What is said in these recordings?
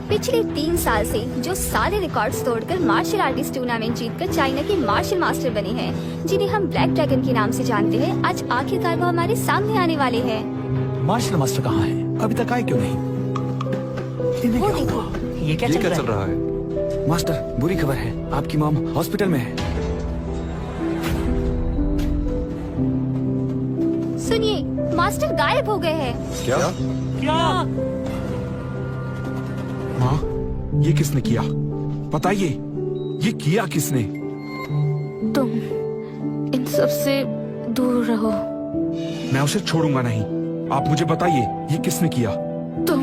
पिछले 3 साल से जो सारे रिकॉर्ड्स तोड़कर मार्शल आर्टिस्ट टूर्नामेंट जीतकर चाइना के मार्शल मास्टर बने हैं, जिन्हें हम ब्लैक ड्रैगन के नाम से जानते हैं, आज आखिरकार वो हमारे सामने आने वाले हैं। मार्शल मास्टर कहाँ है? अभी तक आए क्यों नहीं? इन्हें वो क्या देखो। हुआ? ये क्या चल रहा है? मास्टर, बुरी खबर है, आपकी मॉम हॉस्पिटल में है। सुनिए, मास्टर गायब हो गए हैं। क्या? माँ, ये किसने किया? बताइए, ये किया किसने? तुम इन सब से दूर रहो। मैं उसे छोड़ूंगा नहीं। आप मुझे बताइए, ये किसने किया? तुम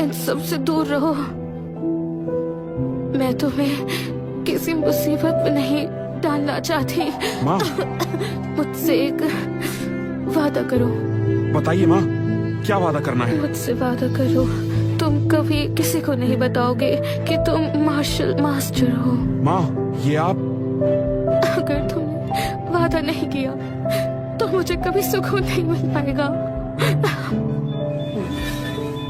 इन सब से दूर रहो। मैं तुम्हें किसी मुसीबत में नहीं डालना चाहती। माँ, मुझसे एक वादा करो। बताइए माँ, क्या वादा करना है? मुझसे वादा करो, तुम कभी किसी को नहीं बताओगे कि तुम मार्शल मास्टर हो। माँ, ये आप... अगर तुमने वादा नहीं किया तो मुझे कभी सुकून नहीं मिल पाएगा।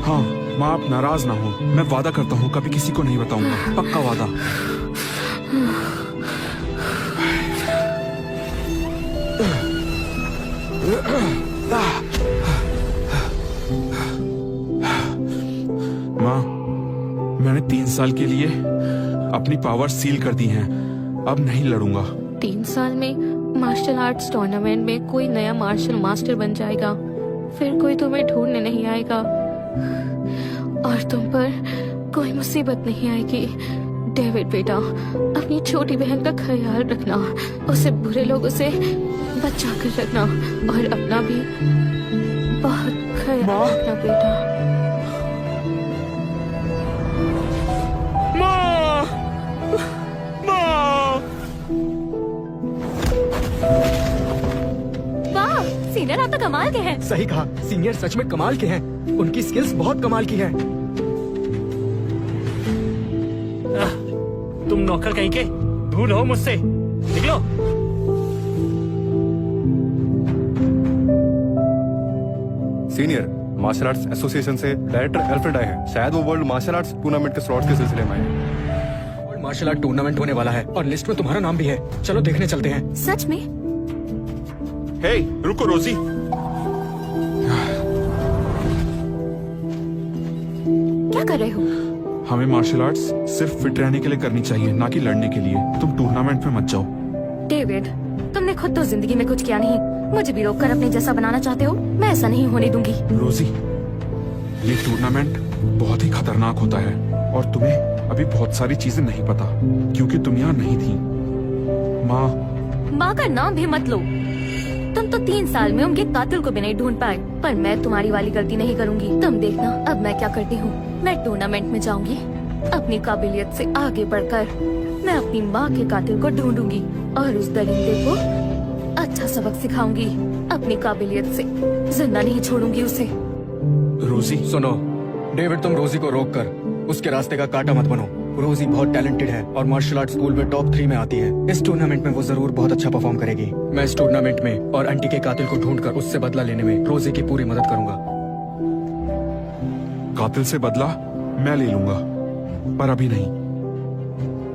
हाँ माँ, आप नाराज ना हो। मैं वादा करता हूँ कभी किसी को नहीं बताऊंगा, पक्का वादा। माँ, मैंने 3 साल के लिए अपनी पावर सील कर दी हैं। अब नहीं लड़ूंगा। 3 साल में मार्शल आर्ट्स टूर्नामेंट में कोई नया मार्शल मास्टर बन जाएगा, फिर कोई तुम्हें ढूंढने नहीं आएगा और तुम पर कोई मुसीबत नहीं आएगी। डेविड बेटा, अपनी छोटी बहन का ख्याल रखना, उसे बुरे लोगों से बचा कर रखना और अपना भी बहुत ख्याल रखना बेटा। वाह, सीनियर आप तो कमाल के हैं। सही कहा, सीनियर सच में कमाल के हैं। उनकी स्किल्स बहुत कमाल की हैं। तुम नौकर कहीं के, दूर रहो मुझसे, निकलो। सीनियर मार्शल आर्ट्स एसोसिएशन से डायरेक्टर एल्फ्रेड आए हैं। शायद वो वर्ल्ड मार्शल आर्ट्स टूर्नामेंट के स्लॉट्स के सिलसिले में आए हैं। वर्ल्ड मार्शल आर्ट टूर्नामेंट होने वाला है और लिस्ट में तुम्हारा नाम भी है। चलो देखने चलते हैं। सच में? हे, रुको रोजी। क्या कर रहे हो? हमें मार्शल आर्ट्स सिर्फ फिट रहने के लिए करनी चाहिए, ना कि लड़ने के लिए। तुम टूर्नामेंट में मत जाओ। डेविड, तुमने खुद तो जिंदगी में कुछ किया नहीं, मुझे भी रोककर अपने जैसा बनाना चाहते हो? मैं ऐसा नहीं होने दूंगी। रोजी, ये टूर्नामेंट बहुत ही खतरनाक होता है और तुम्हें अभी बहुत सारी चीजें नहीं पता, क्योंकि तुम यहाँ नहीं थी। माँ का नाम भी मत लो। तुम तो 3 साल में उनके कातिल को भी नहीं ढूंढ पाए, पर मैं तुम्हारी वाली गलती नहीं करूंगी। तुम देखना अब मैं क्या करती हूँ। मैं टूर्नामेंट में जाऊंगी, अपनी काबिलियत से आगे बढ़कर मैं अपनी माँ के कातिल को ढूंढूंगी और उस दरिंदे को अच्छा सबक सिखाऊंगी। अपनी काबिलियत से जिंदा नहीं छोड़ूंगी उसे। रोजी, सुनो डेविड, तुम रोजी को रोक कर उसके रास्ते का कांटा मत बनो। रोजी बहुत टैलेंटेड है और मार्शल आर्ट स्कूल में टॉप 3 में आती है। इस टूर्नामेंट में वो जरूर बहुत अच्छा परफॉर्म करेगी। मैं इस टूर्नामेंट में और आंटी के कातिल को ढूंढकर उससे बदला लेने में रोजी की पूरी मदद करूंगा। कातिल से बदला मैं ले लूंगा, पर अभी नहीं।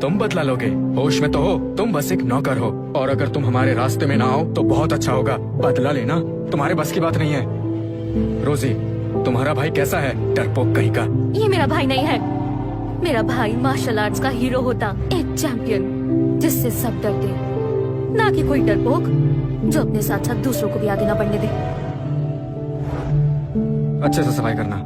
तुम बदला लोगे? होश में तो हो? तुम बस एक नौकर हो और अगर तुम हमारे रास्ते में ना आओ तो बहुत अच्छा होगा। बदला लेना तुम्हारे बस की बात नहीं है। रोजी, तुम्हारा भाई कैसा है? डरपोक कहीं का। ये मेरा भाई नहीं है। मेरा भाई मार्शल आर्ट्स का हीरो होता, एक चैंपियन जिससे सब डरते, ना कि कोई डरपोक जो अपने साथ साथ दूसरों को भी आगे ना बढ़ने दे। अच्छे से सफाई करना।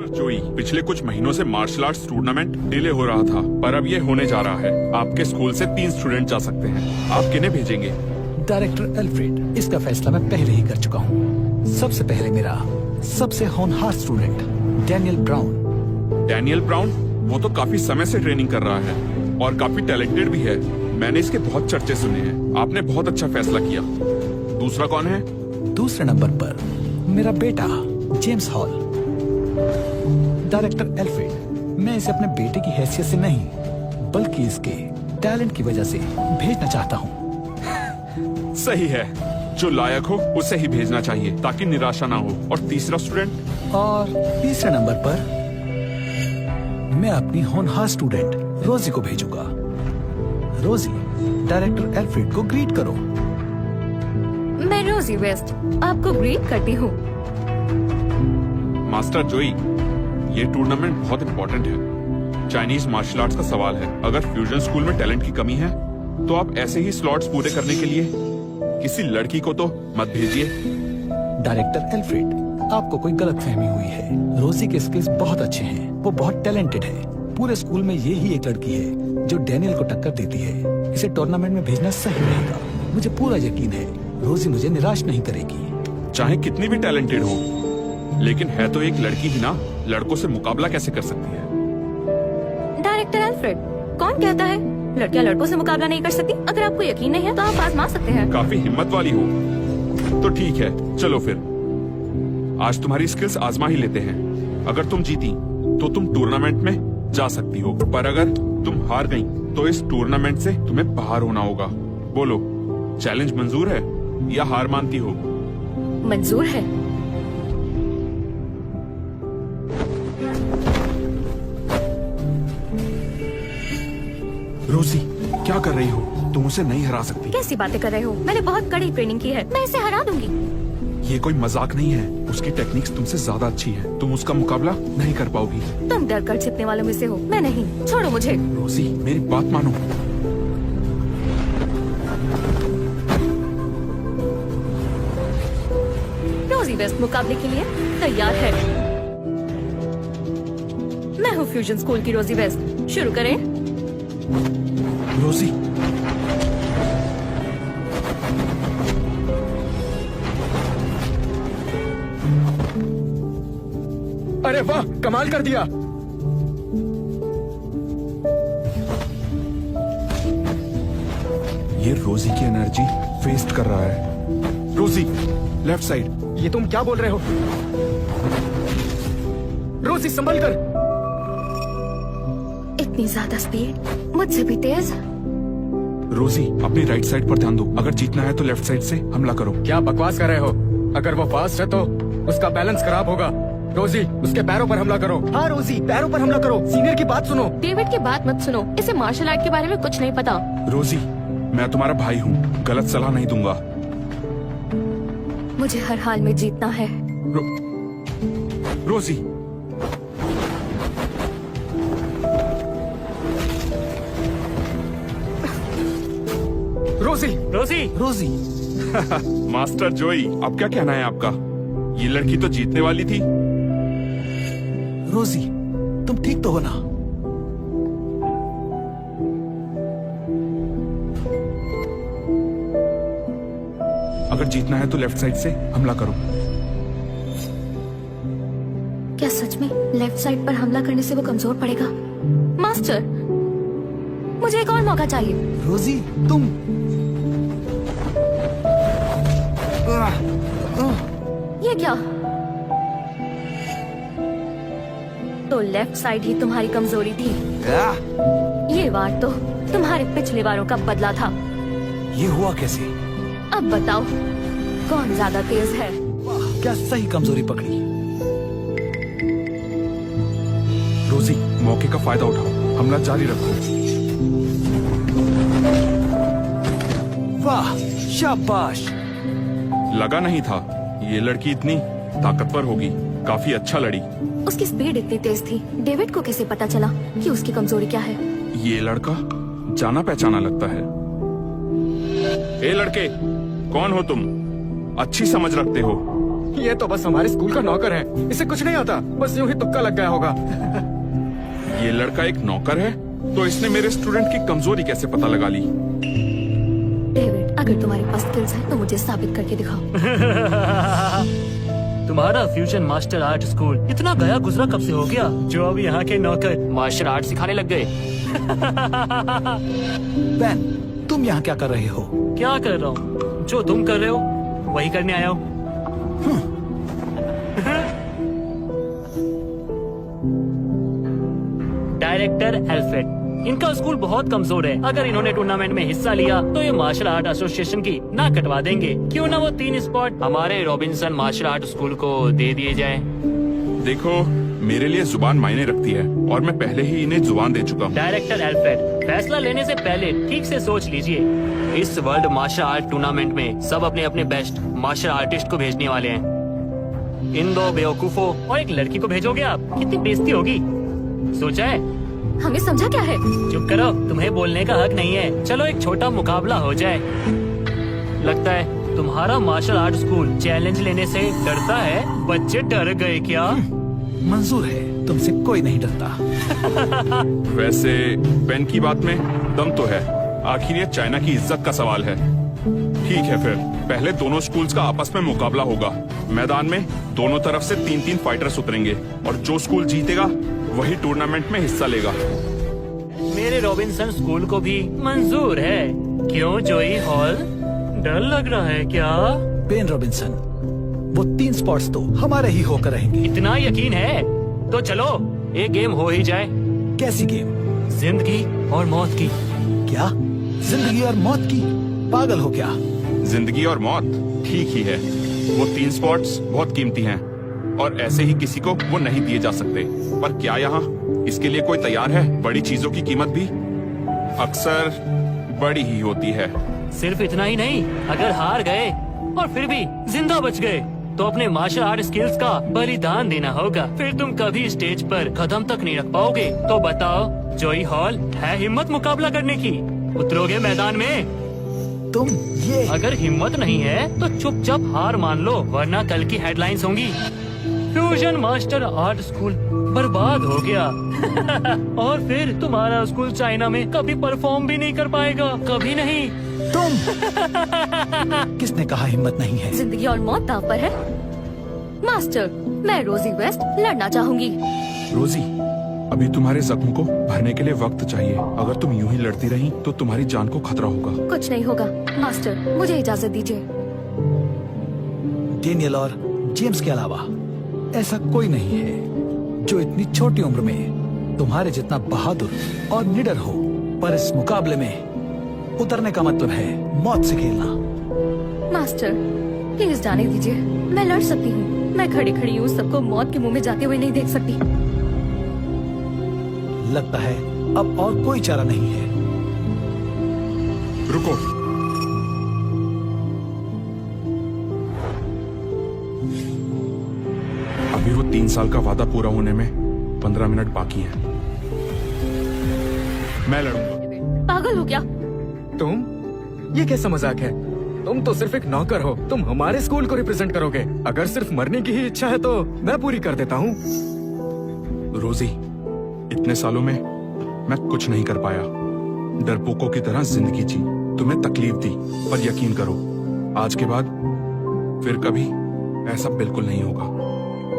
जोई, पिछले कुछ महीनों से मार्शल आर्ट्स टूर्नामेंट डिले हो रहा था, पर अब ये होने जा रहा है। आपके स्कूल से 3 स्टूडेंट जा सकते हैं। आप किन्हें भेजेंगे? डायरेक्टर एल्फ्रेड, इसका फैसला मैं पहले ही कर चुका हूँ। सबसे पहले मेरा सबसे होनहार student Daniel brown. Daniel brown? वो तो काफी समय से ट्रेनिंग कर रहा है और काफी टैलेंटेड भी है। मैंने इसके बहुत चर्चे सुने हैं। आपने बहुत अच्छा फैसला किया। दूसरा कौन है? दूसरे नंबर पर मेरा बेटा जेम्स हॉल। डायरेक्टर एल्फ्रेड, मैं इसे अपने बेटे की हैसियत से नहीं बल्कि इसके टैलेंट की वजह से भेजना चाहता हूँ। सही है, जो लायक हो उसे ही भेजना चाहिए ताकि निराशा ना हो। और तीसरा स्टूडेंट? और तीसरे नंबर पर मैं अपनी होनहार स्टूडेंट रोजी को भेजूंगा। रोजी, डायरेक्टर एल्फ्रेड को ग्रीट करो। मैं रोजी वेस्ट आपको ग्रीट करती हूँ। मास्टर जोई, ये टूर्नामेंट बहुत इंपॉर्टेंट है। चाइनीज मार्शल आर्ट्स का सवाल है। अगर फ्यूजन स्कूल में टैलेंट की कमी है तो आप ऐसे ही स्लॉट्स पूरे करने के लिए किसी लड़की को तो मत भेजिए। डायरेक्टर एल्फ्रेड, आपको कोई गलतफहमी हुई है। रोजी के स्किल्स बहुत अच्छे हैं, वो बहुत टैलेंटेड है। पूरे स्कूल में ये ही एक लड़की है जो डैनियल को टक्कर देती है। इसे टूर्नामेंट में भेजना सही रहेगा। मुझे पूरा यकीन है रोजी मुझे निराश नहीं करेगी। चाहे कितनी भी टैलेंटेड हो, लेकिन है तो एक लड़की ही ना, लड़कों से मुकाबला कैसे कर सकती है? डायरेक्टर एल्फ्रेड, कौन कहता है लड़कियां लड़कों से मुकाबला नहीं कर सकती? अगर आपको यकीन नहीं है तो आप आजमा सकते हैं। काफी हिम्मत वाली हो तो ठीक है, चलो फिर आज तुम्हारी स्किल्स आजमा ही लेते हैं। अगर तुम जीती तो तुम टूर्नामेंट में जा सकती हो, पर अगर तुम हार गई तो इस टूर्नामेंट से तुम्हें बाहर होना होगा। बोलो, चैलेंज मंजूर है या हार मानती हो? मंजूर है। रोजी, क्या कर रही हो? तुम उसे नहीं हरा सकती। कैसी बातें कर रहे हो? मैंने बहुत कड़ी ट्रेनिंग की है, मैं इसे हरा दूंगी। ये कोई मजाक नहीं है। उसकी टेक्निक्स तुमसे ज्यादा अच्छी है। तुम उसका मुकाबला नहीं कर पाओगी। तुम डर कर छिपने वालों में से हो, मैं नहीं। छोड़ो मुझे। रोजी, मेरी बात मानो। रोजी वेस्ट मुकाबले के लिए तैयार है। मैं हूँ फ्यूजन स्कूल की रोजी वेस्ट। शुरू करें। रोजी, अरे वाह, कमाल कर दिया। ये रोजी की एनर्जी वेस्ट कर रहा है। रोजी, लेफ्ट साइड। ये तुम क्या बोल रहे हो? रोजी, संभल कर। इतनी ज्यादा स्पीड, मुझसे भी तेज। रोजी, अपनी राइट साइड पर ध्यान दो। अगर जीतना है तो लेफ्ट साइड से हमला करो। क्या बकवास कर रहे हो? अगर वो फास्ट है तो उसका बैलेंस खराब होगा। रोजी, उसके पैरों पर हमला करो। हाँ रोजी, पैरों पर हमला करो। सीनियर की बात सुनो। डेविड की बात मत सुनो, इसे मार्शल आर्ट के बारे में कुछ नहीं पता। रोजी, मैं तुम्हारा भाई हूँ, गलत सलाह नहीं दूंगा। मुझे हर हाल में जीतना है। रोजी, रोजी, रोजी, रोजी, मास्टर जोई, अब क्या कहना है आपका? ये लड़की तो जीतने वाली थी। रोजी, तुम ठीक तो हो ना? अगर जीतना है तो लेफ्ट साइड से हमला करो। क्या सच में लेफ्ट साइड पर हमला करने से वो कमजोर पड़ेगा? मास्टर, मुझे एक और मौका चाहिए। रोजी, तुम ये क्या? तो लेफ्ट साइड ही तुम्हारी कमजोरी थी। ये वार तो तुम्हारे पिछले वारों का बदला था। ये हुआ कैसे? अब बताओ, कौन ज्यादा तेज है? वाह, क्या सही कमजोरी पकड़ी। रोजी, मौके का फायदा उठाओ, हमला जारी रखो। वाह, शाबाश। लगा नहीं था ये लड़की इतनी ताकतवर होगी। काफी अच्छा लड़ी। उसकी स्पीड इतनी तेज थी, डेविड को कैसे पता चला कि उसकी कमजोरी क्या है? ये लड़का जाना पहचाना लगता है। ए लड़के, कौन हो तुम? अच्छी समझ रखते हो। ये तो बस हमारे स्कूल का नौकर है, इसे कुछ नहीं आता, बस यूं ही तुक्का लग गया होगा। ये लड़का एक नौकर है तो इसने मेरे स्टूडेंट की कमजोरी कैसे पता लगा ली? डेविड, अगर तुम्हारे पास स्किल्स है तो मुझे साबित करके दिखाओ। तुम्हारा फ्यूजन मास्टर आर्ट स्कूल इतना गया गुजरा कब से हो गया जो अब यहाँ के नौकर मार्शल आर्ट सिखाने लग गए? बैन, तुम यहाँ क्या कर रहे हो? क्या कर रहा हूँ? जो तुम कर रहे हो वही करने आया हूँ। डायरेक्टर एल्फ्रेड, इनका स्कूल बहुत कमजोर है। अगर इन्होंने टूर्नामेंट में हिस्सा लिया तो ये मार्शल आर्ट एसोसिएशन की ना कटवा देंगे। क्यों ना वो 3 स्पॉट हमारे रॉबिन्सन मार्शल आर्ट स्कूल को दे दिए जाए। देखो, मेरे लिए जुबान मायने रखती है और मैं पहले ही इन्हें जुबान दे चुका हूँ। डायरेक्टर एल्फ्रेड, फैसला लेने से पहले ठीक से सोच लीजिए। इस वर्ल्ड मार्शल आर्ट टूर्नामेंट में सब अपने अपने बेस्ट मार्शल आर्टिस्ट को भेजने वाले हैं। इन 2 बेवकूफों और एक लड़की को भेजोगे आप? कितनी बेइज्जती होगी, सोचा है? हमें समझा क्या है? चुप करो, तुम्हें बोलने का हक नहीं है। चलो एक छोटा मुकाबला हो जाए। लगता है तुम्हारा मार्शल आर्ट स्कूल चैलेंज लेने से डरता है। बच्चे डर गए क्या? मंजूर है, तुमसे कोई नहीं डरता। वैसे पेन की बात में दम तो है। आखिर ये चाइना की इज्जत का सवाल है। ठीक है, फिर पहले दोनों स्कूल्स का आपस में मुकाबला होगा। मैदान में दोनों तरफ से 3-3 फाइटर्स उतरेंगे और जो स्कूल जीतेगा वही टूर्नामेंट में हिस्सा लेगा। मेरे रॉबिन्सन स्कूल को भी मंजूर है। क्यों जोई हॉल, डर लग रहा है क्या? पेन रॉबिन्सन, वो 3 स्पॉट्स तो हमारे ही होकर रहेंगे। इतना यकीन है तो चलो एक गेम हो ही जाए। कैसी गेम? जिंदगी और मौत की। क्या? जिंदगी और मौत की? पागल हो क्या? जिंदगी और मौत ठीक ही है। वो 3 स्पॉट्स बहुत कीमती हैं और ऐसे ही किसी को वो नहीं दिए जा सकते। पर क्या यहाँ इसके लिए कोई तैयार है? बड़ी चीजों की कीमत भी अक्सर बड़ी ही होती है। सिर्फ इतना ही नहीं, अगर हार गए और फिर भी जिंदा बच गए तो अपने मार्शल आर्ट स्किल्स का बलिदान देना होगा। फिर तुम कभी स्टेज पर कदम तक नहीं रख पाओगे। तो बताओ जोई हॉल, है हिम्मत मुकाबला करने की? उतरोगे मैदान में? तुम ये अगर हिम्मत नहीं है तो चुपचाप हार मान लो, वरना कल की हेडलाइंस होंगी फ्यूजन मास्टर आर्ट स्कूल बर्बाद हो गया। और फिर तुम्हारा स्कूल चाइना में कभी परफॉर्म भी नहीं कर पाएगा, कभी नहीं। तुम किसने कहा हिम्मत नहीं है? जिंदगी और मौत दांव पर है। मास्टर, मैं रोजी वेस्ट लड़ना चाहूंगी। रोजी, अभी तुम्हारे जख्म को भरने के लिए वक्त चाहिए। अगर तुम यूं ही लड़ती रही तो तुम्हारी जान को खतरा होगा। कुछ नहीं होगा मास्टर, मुझे इजाजत दीजिए। डेनियल और जेम्स के अलावा ऐसा कोई नहीं है जो इतनी छोटी उम्र में तुम्हारे जितना बहादुर और निडर हो। पर इस मुकाबले में उतरने का मतलब है मौत से खेलना। मास्टर, प्लीज जाने दीजिए। मैं लड़ सकती हूँ। मैं खड़ी खड़ी हूँ, सबको मौत के मुंह में जाते हुए नहीं देख सकती। लगता है अब और कोई चारा नहीं है। रुको, अभी वो 3 साल का वादा पूरा होने में 15 मिनट बाकी हैं। मैं लड़ूंगा। पागल हो क्या? तुम? ये कैसा मजाक है? तुम तो सिर्फ एक नौकर हो। तुम हमारे स्कूल को रिप्रेजेंट करोगे। अगर सिर्फ मरने की ही इच्छा है तो मैं पूरी कर देता हूँ। रोजी, इतने सालों में मैं कुछ नहीं कर पाया। डरपोकों की तरह जिंदगी जी, तुम्हें तकलीफ दी, पर यकीन करो आज के बाद फिर कभी ऐसा बिल्कुल नहीं होगा।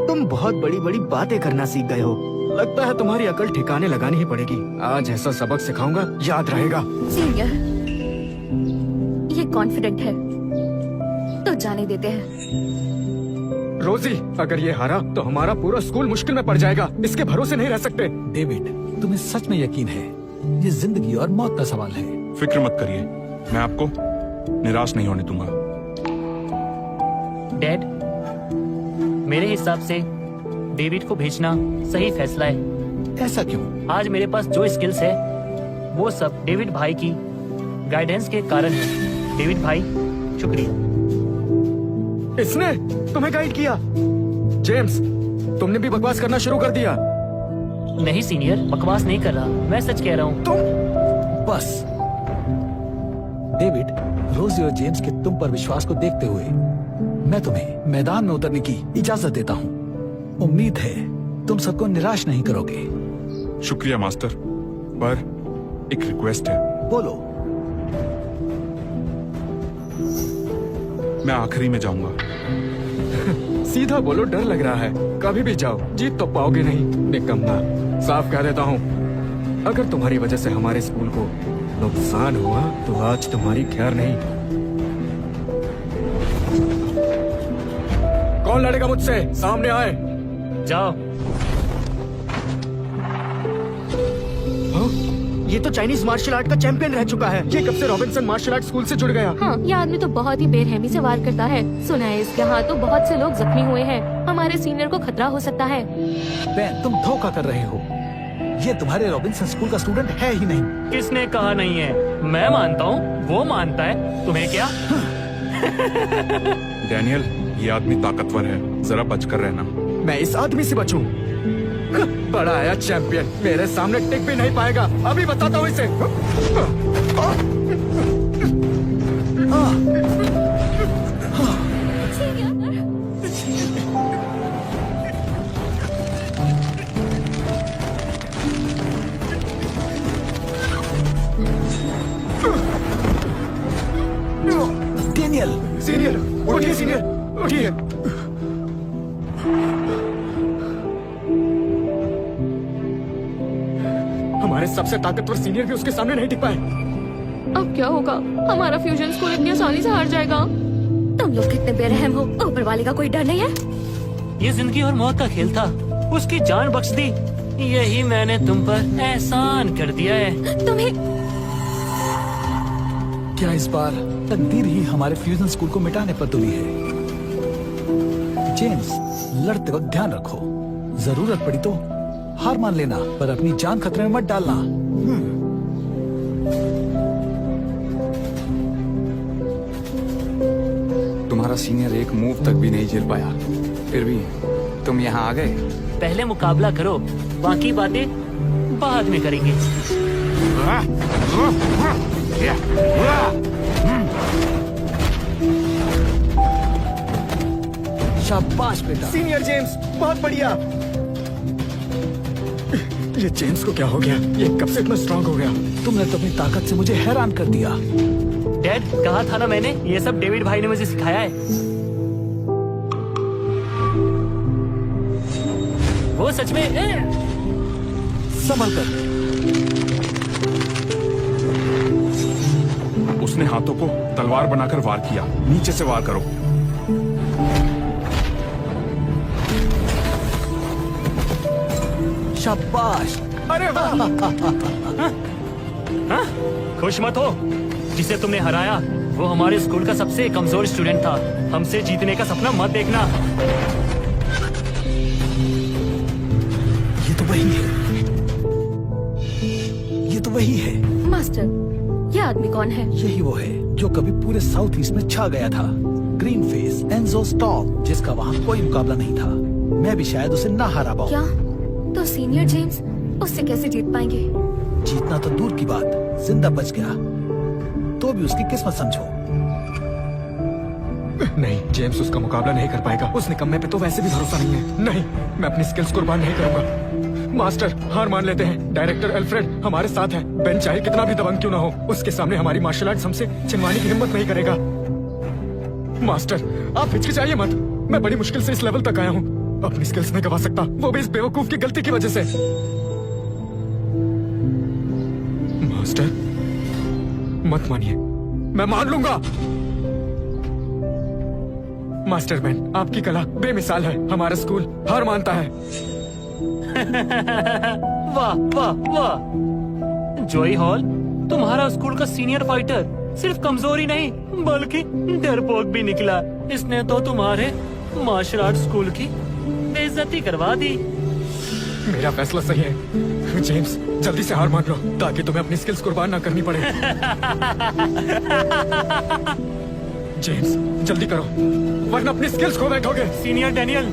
तुम बहुत बड़ी बड़ी बातें करना सीख गए हो। लगता है तुम्हारी अकल ठिकाने लगानी ही पड़ेगी। आज ऐसा सबक सिखाऊंगा, याद रहेगा। सीनियर, ये कॉन्फिडेंट है तो जाने देते हैं। रोजी, अगर ये हारा तो हमारा पूरा स्कूल मुश्किल में पड़ जाएगा। इसके भरोसे नहीं रह सकते। डेविड, तुम्हें सच में यकीन है ये जिंदगी और मौत का सवाल है? फिक्र मत करिए, मैं आपको निराश नहीं होने दूंगा। डैड, मेरे हिसाब से डेविड को भेजना सही फैसला है। ऐसा क्यों? आज मेरे पास जो स्किल्स है वो सब डेविड भाई की गाइडेंस के कारण है। डेविड भाई, शुक्रिया। इसने तुम्हें गाइड किया? जेम्स, तुमने भी बकवास करना शुरू कर दिया। नहीं सीनियर, बकवास नहीं कर रहा, मैं सच कह रहा हूँ। तुम बस डेविड, रोजी और जेम्स के तुम पर विश्वास को देखते हुए मैं तुम्हें मैदान में उतरने की इजाजत देता हूँ। उम्मीद है तुम सबको निराश नहीं करोगे। शुक्रिया मास्टर, पर एक रिक्वेस्ट है। बोलो। मैं आखिरी में जाऊंगा। सीधा बोलो, डर लग रहा है। कभी भी जाओ, जीत तो पाओगे नहीं। निकम्मा, साफ कह देता हूँ, अगर तुम्हारी वजह से हमारे स्कूल को नुकसान हुआ तो आज तुम्हारी खैर नहीं। कौन लड़ेगा मुझसे? सामने आए। जाओ। हाँ? ये तो चाइनीज मार्शल आर्ट का चैंपियन रह चुका है। ये कब से रॉबिन्सन मार्शल आर्ट स्कूल से जुड़ गया? हाँ, ये आदमी तो बहुत ही बेरहमी से वार करता है। सुना है इसके हाथों बहुत से लोग जख्मी हुए हैं। हमारे सीनियर को खतरा हो सकता है। बेन, तुम धोखा कर रहे हो। ये तुम्हारे रॉबिन्सन स्कूल का स्टूडेंट है ही नहीं। किसने कहा नहीं है? मैं मानता हूँ, वो मानता है, तुम्हें क्या? डैनियल, ये आदमी ताकतवर है, जरा बचकर रहना। मैं इस आदमी से बचूं? बड़ा आया चैंपियन, मेरे सामने टिक भी नहीं पाएगा। अभी बताता हूँ इसे। डेनियल, सीनियर, उठिए सीनियर, उठिए। हमारे सबसे ताकतवर सीनियर भी उसके सामने नहीं टिक पाए। अब क्या होगा? हमारा फ्यूजन स्कूल इतनी आसानी से हार जाएगा। तुम लोग कितने बेरहम हो। ऊपर वाले का कोई डर नहीं है? ये जिंदगी और मौत का खेल था, उसकी जान बख्श दी। यही मैंने तुम पर एहसान कर दिया है। तुम्हें क्या इस बार तकदीर ही हमारे फ्यूजन स्कूल को मिटाने पर तुली है? जेम्स, लड़ते वक्त ध्यान रखो, जरूरत पड़ी तो हार मान लेना, पर अपनी जान खतरे में मत डालना। तुम्हारा सीनियर एक मूव तक भी नहीं झेल पाया, फिर भी तुम यहाँ आ गए। पहले मुकाबला करो, बाकी बातें बाद में करेंगे। शाबाश बेटा। सीनियर जेम्स, बहुत बढ़िया। ये जेम्स को क्या हो गया? ये कब से इतना स्ट्रांग हो गया? तुमने तो अपनी ताकत से मुझे हैरान कर दिया। डैड, कहा था ना मैंने, ये सब डेविड भाई ने मुझे सिखाया है। वो सच में संभल कर। उसने हाथों को तलवार बनाकर वार किया। नीचे से वार करो। शाबाश। अरे वाह! हाँ? खुश मत हो, जिसे तुमने हराया वो हमारे स्कूल का सबसे कमजोर स्टूडेंट था। हमसे जीतने का सपना मत देखना। ये तो वही है, ये तो वही है। मास्टर, ये आदमी कौन है? यही वो है जो कभी पूरे साउथ ईस्ट में छा गया था। ग्रीन फेस एंजो स्टॉप, जिसका वहाँ कोई मुकाबला नहीं था। मैं भी शायद उसे ना हरा पाऊँ। क्या? तो सीनियर जेम्स उससे कैसे जीत पाएंगे? जीतना तो दूर की बात, जिंदा बच गया तो भी उसकी किस्मत समझो। नहीं, जेम्स उसका मुकाबला नहीं कर पाएगा। उस निकम्मे पे तो वैसे भी भरोसा नहीं है। नहीं, मैं अपनी स्किल्स कुर्बान नहीं करूंगा। मास्टर, हार मान लेते हैं। डायरेक्टर एल्फ्रेड हमारे साथ है। बेन चाहे कितना भी दबंग क्यों ना हो, उसके सामने हमारी मार्शल आर्ट्स हमसे छिनवाने की हिम्मत नहीं करेगा। मास्टर, आप हिचकिचाइए मत। मैं बड़ी मुश्किल से इस लेवल तक आया हूँ। अपनी स्किल्स नहीं गवा सकता, वो भी इस बेवकूफ की गलती की वजह से। मास्टर, मत मानिए, मैं मान लूंगा। मास्टर मैन, आपकी कला बेमिसाल है। हमारा स्कूल हार मानता है। वाह वाह वाह! जॉय हॉल, तुम्हारा स्कूल का सीनियर फाइटर सिर्फ कमजोरी नहीं बल्कि डरपोक भी निकला। इसने तो तुम्हारे मार्शल आर्ट स्कूल की बेइज्जती करवा दी। मेरा फैसला सही है। जेम्स, जल्दी से हार मान लो ताकि तुम्हें अपनी स्किल्स कुर्बान ना करनी पड़े। जेम्स, जल्दी करो वरना अपनी स्किल्स खो बैठोगे। सीनियर डैनियल,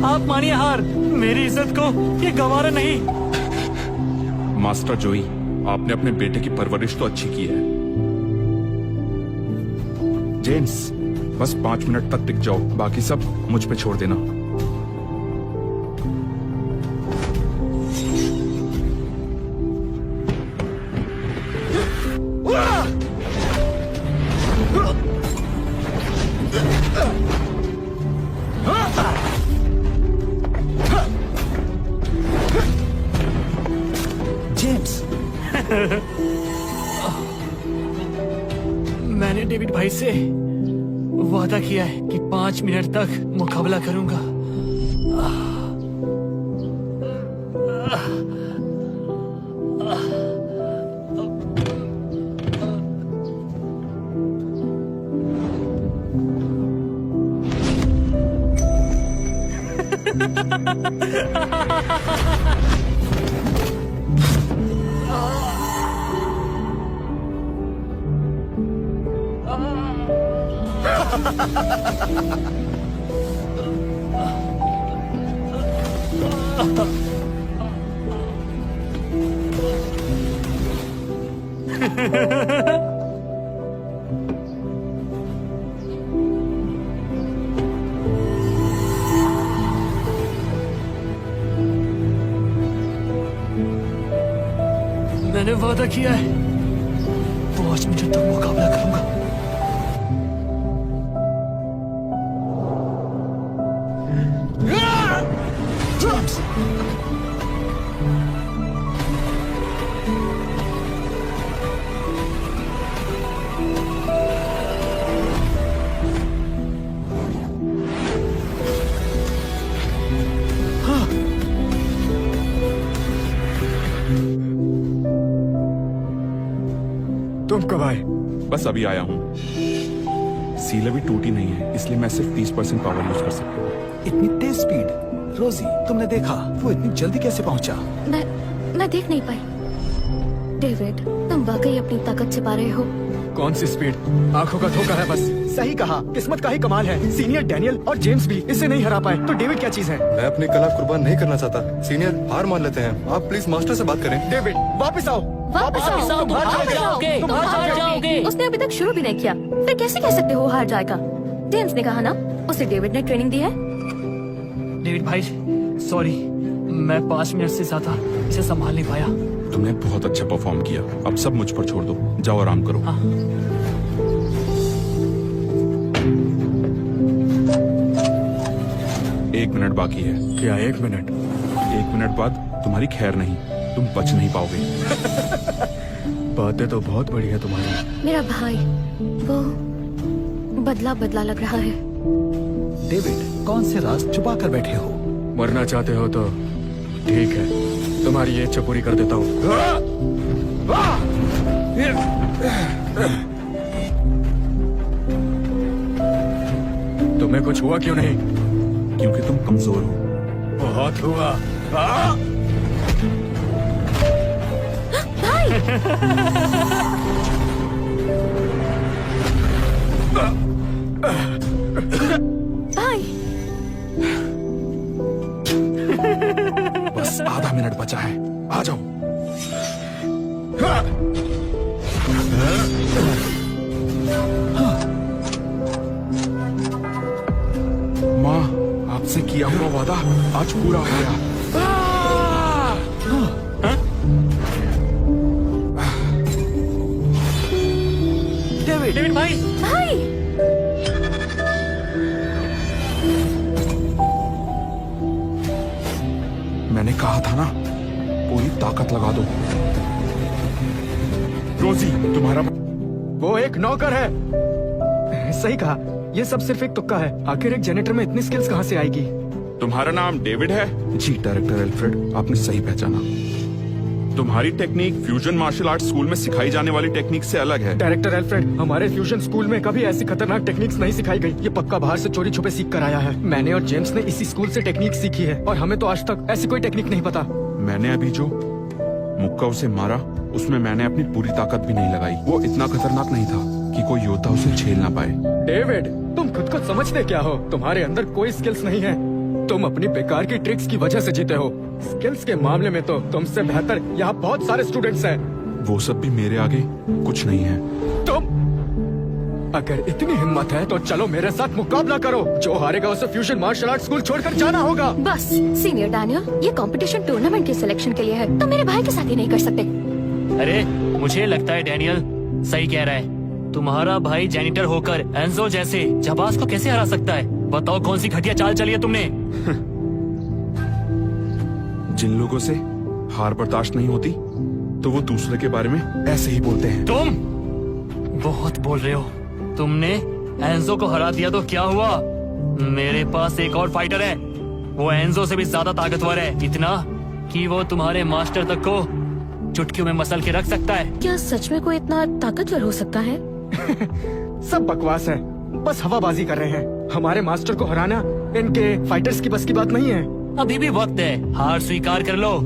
आप मानिए हार। मेरी इज्जत को ये गवारा नहीं। मास्टर जोई, आपने अपने बेटे की परवरिश तो अच्छी की है। जेम्स, बस 5 मिनट तक टिक जाओ, बाकी सब मुझ पे छोड़ देना। जेम्स, मैंने डेविड भाई से वादा किया है कि 5 मिनट तक मुकाबला करूंगा। मैंने वादा किया है 5 मिनट तक मुकाबला करूंगा। जेम्स, तुम कब आए? बस अभी आया हूँ। सील अभी टूटी नहीं है, इसलिए मैं सिर्फ 30% पावर यूज कर सकता हूँ। इतनी तेज स्पीड। रोजी, तुमने देखा वो इतनी जल्दी कैसे पहुंचा? मैं देख नहीं पाई। डेविड, तुम वाकई अपनी ताकत छिपा रहे हो। कौन सी स्पीड? आंखों का धोखा है बस। सही कहा, किस्मत का ही कमाल है। सीनियर डैनियल और जेम्स भी इसे नहीं हरा पाए, तो डेविड क्या चीज है? मैं अपनी कला कुर्बान नहीं करना चाहता। सीनियर, हार मान लेते हैं। आप प्लीज मास्टर से बात करें। डेविड, वापस आओ। वापस आओ, तुम हार जाओगे, तुम हार हार जाओगे। जाओगे। उसने अभी तक शुरू भी नहीं किया, फिर कैसे कह सकते हो हार जाएगा? जेम्स ने कहा ना, उसे डेविड ने ट्रेनिंग दी है। डेविड भाई, सॉरी, मैं 5 मिनट से ज्यादा इसे संभाल नहीं पाया। तुमने बहुत अच्छा परफॉर्म किया, अब सब मुझ पर छोड़ दो, जाओ आराम करो। हाँ। 1 मिनट बाकी है। क्या 1 मिनट? 1 मिनट बाद तुम्हारी खैर नहीं, तुम बच नहीं पाओगे। बातें तो बहुत बड़ी है तुम्हारी। मेरा भाई, वो बदला बदला लग रहा है। डेविड, कौन से राज छुपा कर बैठे हो? मरना चाहते हो तो ठीक है, तुम्हारी ये इच्छा पूरी कर देता हूँ। तुम्हें कुछ हुआ क्यों नहीं? क्योंकि तुम कमजोर हो। बहुत हुआ। भाई, बस आधा मिनट बचा है, आ जाओ। माँ, आपसे किया हुआ वादा आज पूरा हो गया। डेविड भाई, भाई, मैंने कहा था ना, पूरी ताकत लगा दो। रोजी, तुम्हारा वो एक नौकर है। सही कहा, ये सब सिर्फ एक तुक्का है। आखिर एक जेनेटर में इतनी स्किल्स कहाँ से आएगी? तुम्हारा नाम डेविड है? जी डायरेक्टर एल्फ्रेड, आपने सही पहचाना। तुम्हारी technique fusion martial art school में सिखाई जाने वाली टेक्निक से अलग है। डायरेक्टर एल्फ्रेड, हमारे फ्यूजन स्कूल में कभी ऐसी खतरनाक टेक्निक्स नहीं सिखाई गई। ये पक्का बाहर से चोरी छुपे सीख कर आया है। मैंने और जेम्स ने इसी स्कूल से टेक्निक सीखी है, और हमें तो आज तक ऐसी कोई टेक्निक नहीं पता। मैंने अभी जो मुक्का उसे मारा, उसमें मैंने अपनी पूरी ताकत भी नहीं लगाई। वो इतना खतरनाक नहीं था कि कोई योद्धा उसे झेल ना पाए। डेविड, तुम खुद को समझते क्या हो? तुम्हारे अंदर कोई स्किल्स नहीं है। तुम अपनी बेकार की ट्रिक्स की वजह से जीते हो। स्किल्स के मामले में तो तुमसे बेहतर यहाँ बहुत सारे स्टूडेंट्स हैं। वो सब भी मेरे आगे कुछ नहीं है। तुम अगर इतनी हिम्मत है तो चलो मेरे साथ मुकाबला करो। जो हारेगा उसे फ्यूजन मार्शल आर्ट स्कूल छोड़कर जाना होगा। बस सीनियर डैनियल, ये कंपटीशन टूर्नामेंट के सिलेक्शन के लिए है, तो मेरे भाई के साथ ही नहीं कर सकते। अरे मुझे लगता है डैनियल सही कह रहा है। तुम्हारा भाई जेनिटर होकर एंजो जैसे जाबाज को कैसे हरा सकता है? बताओ कौन सी घटिया चाल चली है तुमने? जिन लोगों से हार बर्दाश्त नहीं होती, तो वो दूसरे के बारे में ऐसे ही बोलते हैं। तुम बहुत बोल रहे हो। तुमने एंजो को हरा दिया तो क्या हुआ? मेरे पास एक और फाइटर है, वो एंजो से भी ज्यादा ताकतवर है। इतना कि वो तुम्हारे मास्टर तक को चुटकियों में मसल के रख सकता है। क्या सच में कोई इतना ताकतवर हो सकता है? सब बकवास है, बस हवाबाजी कर रहे हैं। हमारे मास्टर को हराना इनके फाइटर्स की बस की बात नहीं है। अभी भी वक्त है, हार स्वीकार कर लो।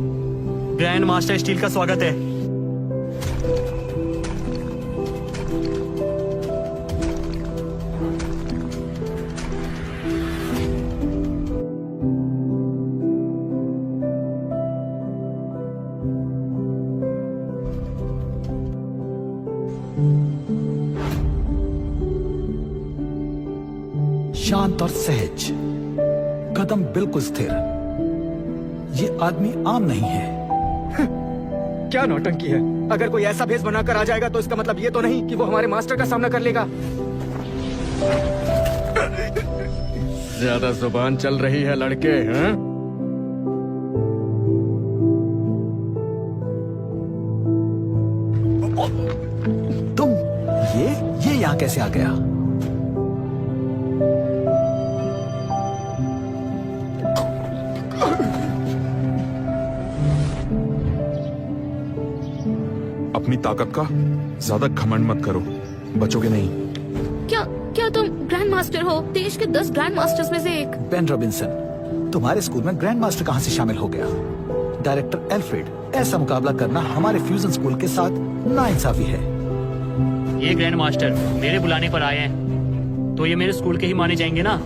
ग्रैंड मास्टर स्टील का स्वागत है। शांत और सहज, कदम बिल्कुल स्थिर। ये आदमी आम नहीं है। क्या नौटंकी है। अगर कोई ऐसा भेष बनाकर आ जाएगा तो इसका मतलब ये तो नहीं कि वो हमारे मास्टर का सामना कर लेगा। ज्यादा जुबान चल रही है लड़के, हैं? तुम ये यहाँ कैसे आ गया? अपनी ताकत का ज्यादा घमंड मत करो, बचोगे नहीं। क्या क्या तुम ग्रैंड मास्टर हो? देश के 10 ग्रैंड मास्टर्स में से एक। बेन रॉबिन्सन, तुम्हारे स्कूल में ग्रैंड मास्टर कहाँ से शामिल हो गया? डायरेक्टर एल्फ्रेड, ऐसा मुकाबला करना हमारे फ्यूजन स्कूल के साथ नाइंसाफी है। ये ग्रैंड मास्टर मेरे बुलाने पर आए हैं, तो ये मेरे स्कूल के ही माने जाएंगे ना?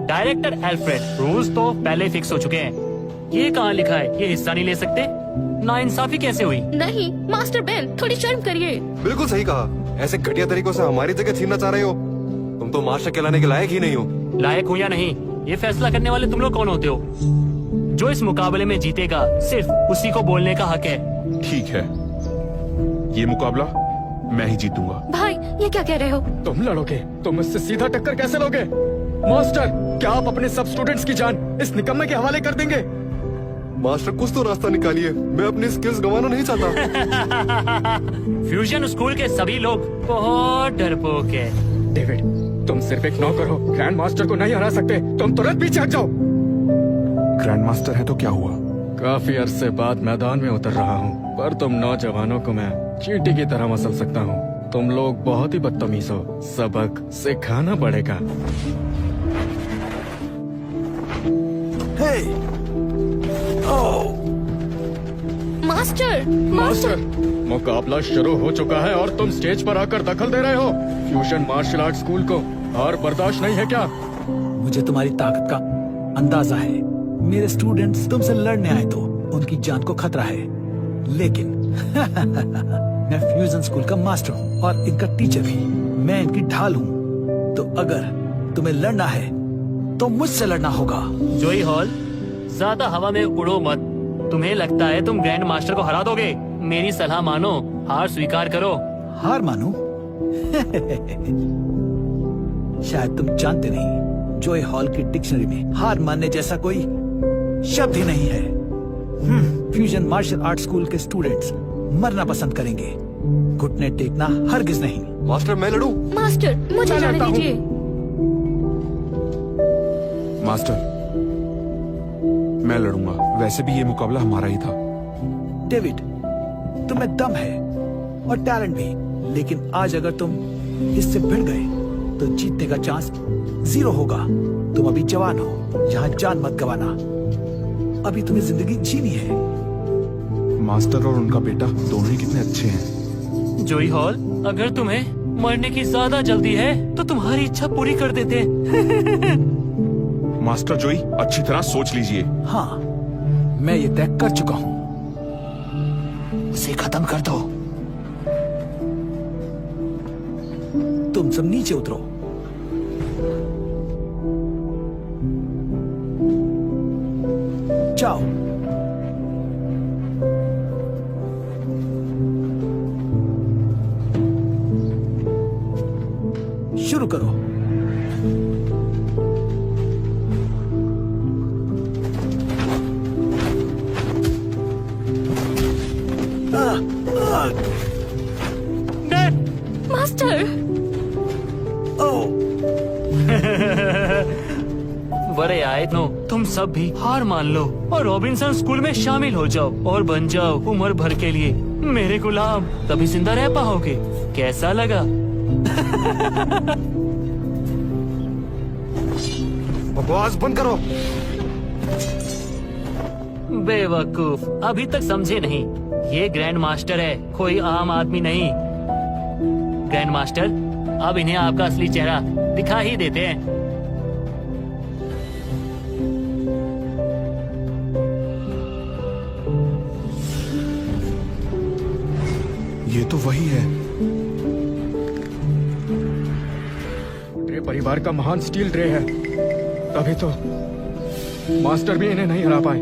डायरेक्टर एल्फ्रेड, रूल्स तो पहले फिक्स हो चुके हैं। ये कहाँ लिखा है ये हिस्सा नहीं ले सकते? नाइंसाफी कैसे हुई? नहीं मास्टर बेन, थोड़ी शर्म करिए। बिल्कुल सही कहा। ऐसे घटिया तरीकों से हमारी जगह छीनना चाह रहे हो। तुम तो मास्टर कहलाने के लायक ही नहीं हो। लायक हूँ या नहीं, ये फैसला करने वाले तुम लोग कौन होते हो? जो इस मुकाबले में जीतेगा सिर्फ उसी को बोलने का हक है। ठीक है, ये मुकाबला मैं ही जीतूंगा। भाई ये क्या कह रहे हो? तुम लड़ोगे? तुम इससे सीधा टक्कर कैसे लोगे? मास्टर, क्या आप अपने सब स्टूडेंट्स की जान इस निकम्मे के हवाले कर देंगे? मास्टर कुछ तो रास्ता निकालिए, मैं अपनी स्किल्स गंवाना नहीं चाहता। फ्यूजन स्कूल के सभी लोग बहुत डरपोक है। डेविड, तुम सिर्फ एक नौकर हो, ग्रैंड मास्टर को नहीं हरा सकते। तुम तुरंत पीछे हट जाओ। ग्रैंड मास्टर है तो क्या हुआ? काफी अरसे बाद मैदान में उतर रहा हूँ, पर तुम नौजवानों को मैं चींटी की तरह मसल सकता हूँ। तुम लोग बहुत ही बदतमीज हो, सबक सिखाना पड़ेगा। हे! मास्टर मास्टर, मुकाबला शुरू हो चुका है और तुम स्टेज पर आकर दखल दे रहे हो। फ्यूजन मार्शल आर्ट स्कूल को हार बर्दाश्त नहीं है क्या? मुझे तुम्हारी ताकत का अंदाजा है। मेरे स्टूडेंट्स तुमसे लड़ने आए तो उनकी जान को खतरा है, लेकिन मैं फ्यूजन स्कूल का मास्टर हूँ और इनका टीचर भी। मैं इनकी ढाल हूँ, तो अगर तुम्हें लड़ना है तो मुझसे लड़ना होगा। जोई हॉल, ज्यादा हवा में उड़ो मत। तुम्हें लगता है तुम ग्रैंड मास्टर को हरा दोगे? मेरी सलाह मानो, हार स्वीकार करो। हार मानूं? शायद तुम जानते नहीं, जोय हॉल की डिक्शनरी में हार मानने जैसा कोई शब्द ही नहीं है। फ्यूजन मार्शल आर्ट स्कूल के स्टूडेंट्स मरना पसंद करेंगे, घुटने टेकना हरगिज नहीं। मास्टर, मैं लड़ूं? मास्टर मुझे मैं जाने लड़ता हूँ। दीजिए। मास्टर, मैं लड़ूंगा। वैसे भी ये मुकाबला हमारा ही था। डेविड, तुम्हें दम है और टैलेंट भी, लेकिन आज अगर तुम इससे भिड़ गए तो जीतने का चांस 0 होगा। तुम अभी जवान हो, यहाँ जान मत गवाना। अभी तुम्हें जिंदगी जीनी है। मास्टर और उनका बेटा दोनों ही कितने अच्छे हैं। जोई हॉल, अगर तुम्हें मरने की ज्यादा जल्दी है तो तुम्हारी इच्छा पूरी कर देते। मास्टर जोई, अच्छी तरह सोच लीजिए। हाँ, मैं ये तय कर चुका हूँ। उसे खत्म कर दो। तुम सब नीचे उतरो। जाओ। शुरू करो। मास्टर, बड़े आए नो, तुम सब भी हार मान लो और रॉबिन्सन स्कूल में शामिल हो जाओ और बन जाओ उम्र भर के लिए मेरे गुलाम। तभी जिंदा रह पाओगे। कैसा लगा? बकवास बंद करो। बेवकूफ, अभी तक समझे नहीं। ये ग्रैंड मास्टर है, कोई आम आदमी नहीं। ग्रैंड मास्टर, अब इन्हें आपका असली चेहरा दिखा ही देते हैं। ये तो वही है। ड्रे परिवार का महान स्टील ड्रे है, तभी तो मास्टर भी इन्हें नहीं हरा पाए।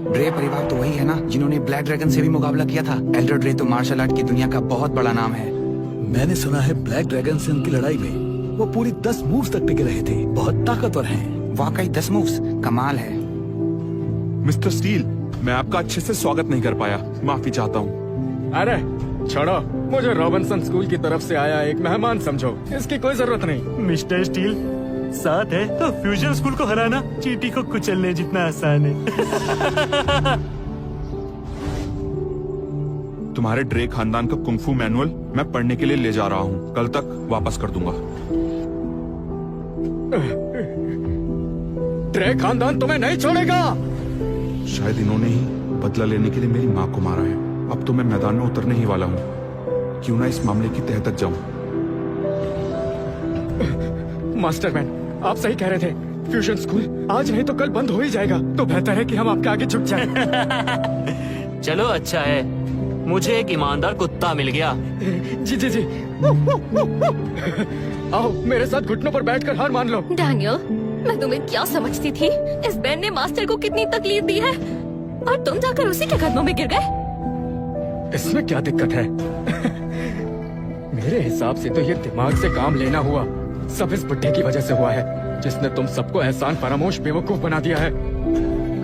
ड्रे परिवार तो वही है ना जिन्होंने ब्लैक ड्रैगन से भी मुकाबला किया था। एल्डर ड्रे तो मार्शल आर्ट की दुनिया का बहुत बड़ा नाम है। मैंने सुना है ब्लैक ड्रैगन से उनकी लड़ाई में वो पूरी 10 मूव्स तक टिके रहे थे। बहुत ताकतवर हैं। वाकई 10 मूव्स कमाल है। मिस्टर स्टील, मैं आपका अच्छे से स्वागत नहीं कर पाया, माफी चाहता हूँ। अरे छोड़ो, मुझे रॉबिन्सन स्कूल की तरफ से आया एक मेहमान समझो, इसकी कोई जरूरत नहीं। मिस्टर स्टील, साथ है तो फ्यूजन स्कूल को हराना चींटी को कुचलने जितना आसान है। तुम्हारे ड्रे खानदान का कुंफू मैनुअल मैं पढ़ने के लिए ले जा रहा हूँ। कल तक वापस कर दूंगा। ड्रे खानदान तुम्हें नहीं छोड़ेगा। शायद इन्होंने ही बदला लेने के लिए मेरी माँ को मारा है। अब तो मैं मैदान में उतरने ही वाला हूँ। क्यों ना इस मामले की तह तक जाऊं। मास्टरमैन, आप सही कह रहे थे। फ्यूजन स्कूल आज नहीं तो कल बंद हो ही जाएगा, तो बेहतर है कि हम आपके आगे झुक जाएं। चलो अच्छा है, मुझे एक ईमानदार कुत्ता मिल गया। जी जी जी। आओ मेरे साथ घुटनों पर बैठकर हार मान लो। डैनियल, मैं तुम्हें क्या समझती थी? इस बैंड ने मास्टर को कितनी तकलीफ दी है और तुम जाकर उसी के कदमों में गिर गए। इसमें क्या दिक्कत है? मेरे हिसाब से तो ये दिमाग से काम लेना हुआ सब इस बुड्ढे की वजह से हुआ है, जिसने तुम सबको एहसान फरामोश बेवकूफ बना दिया है।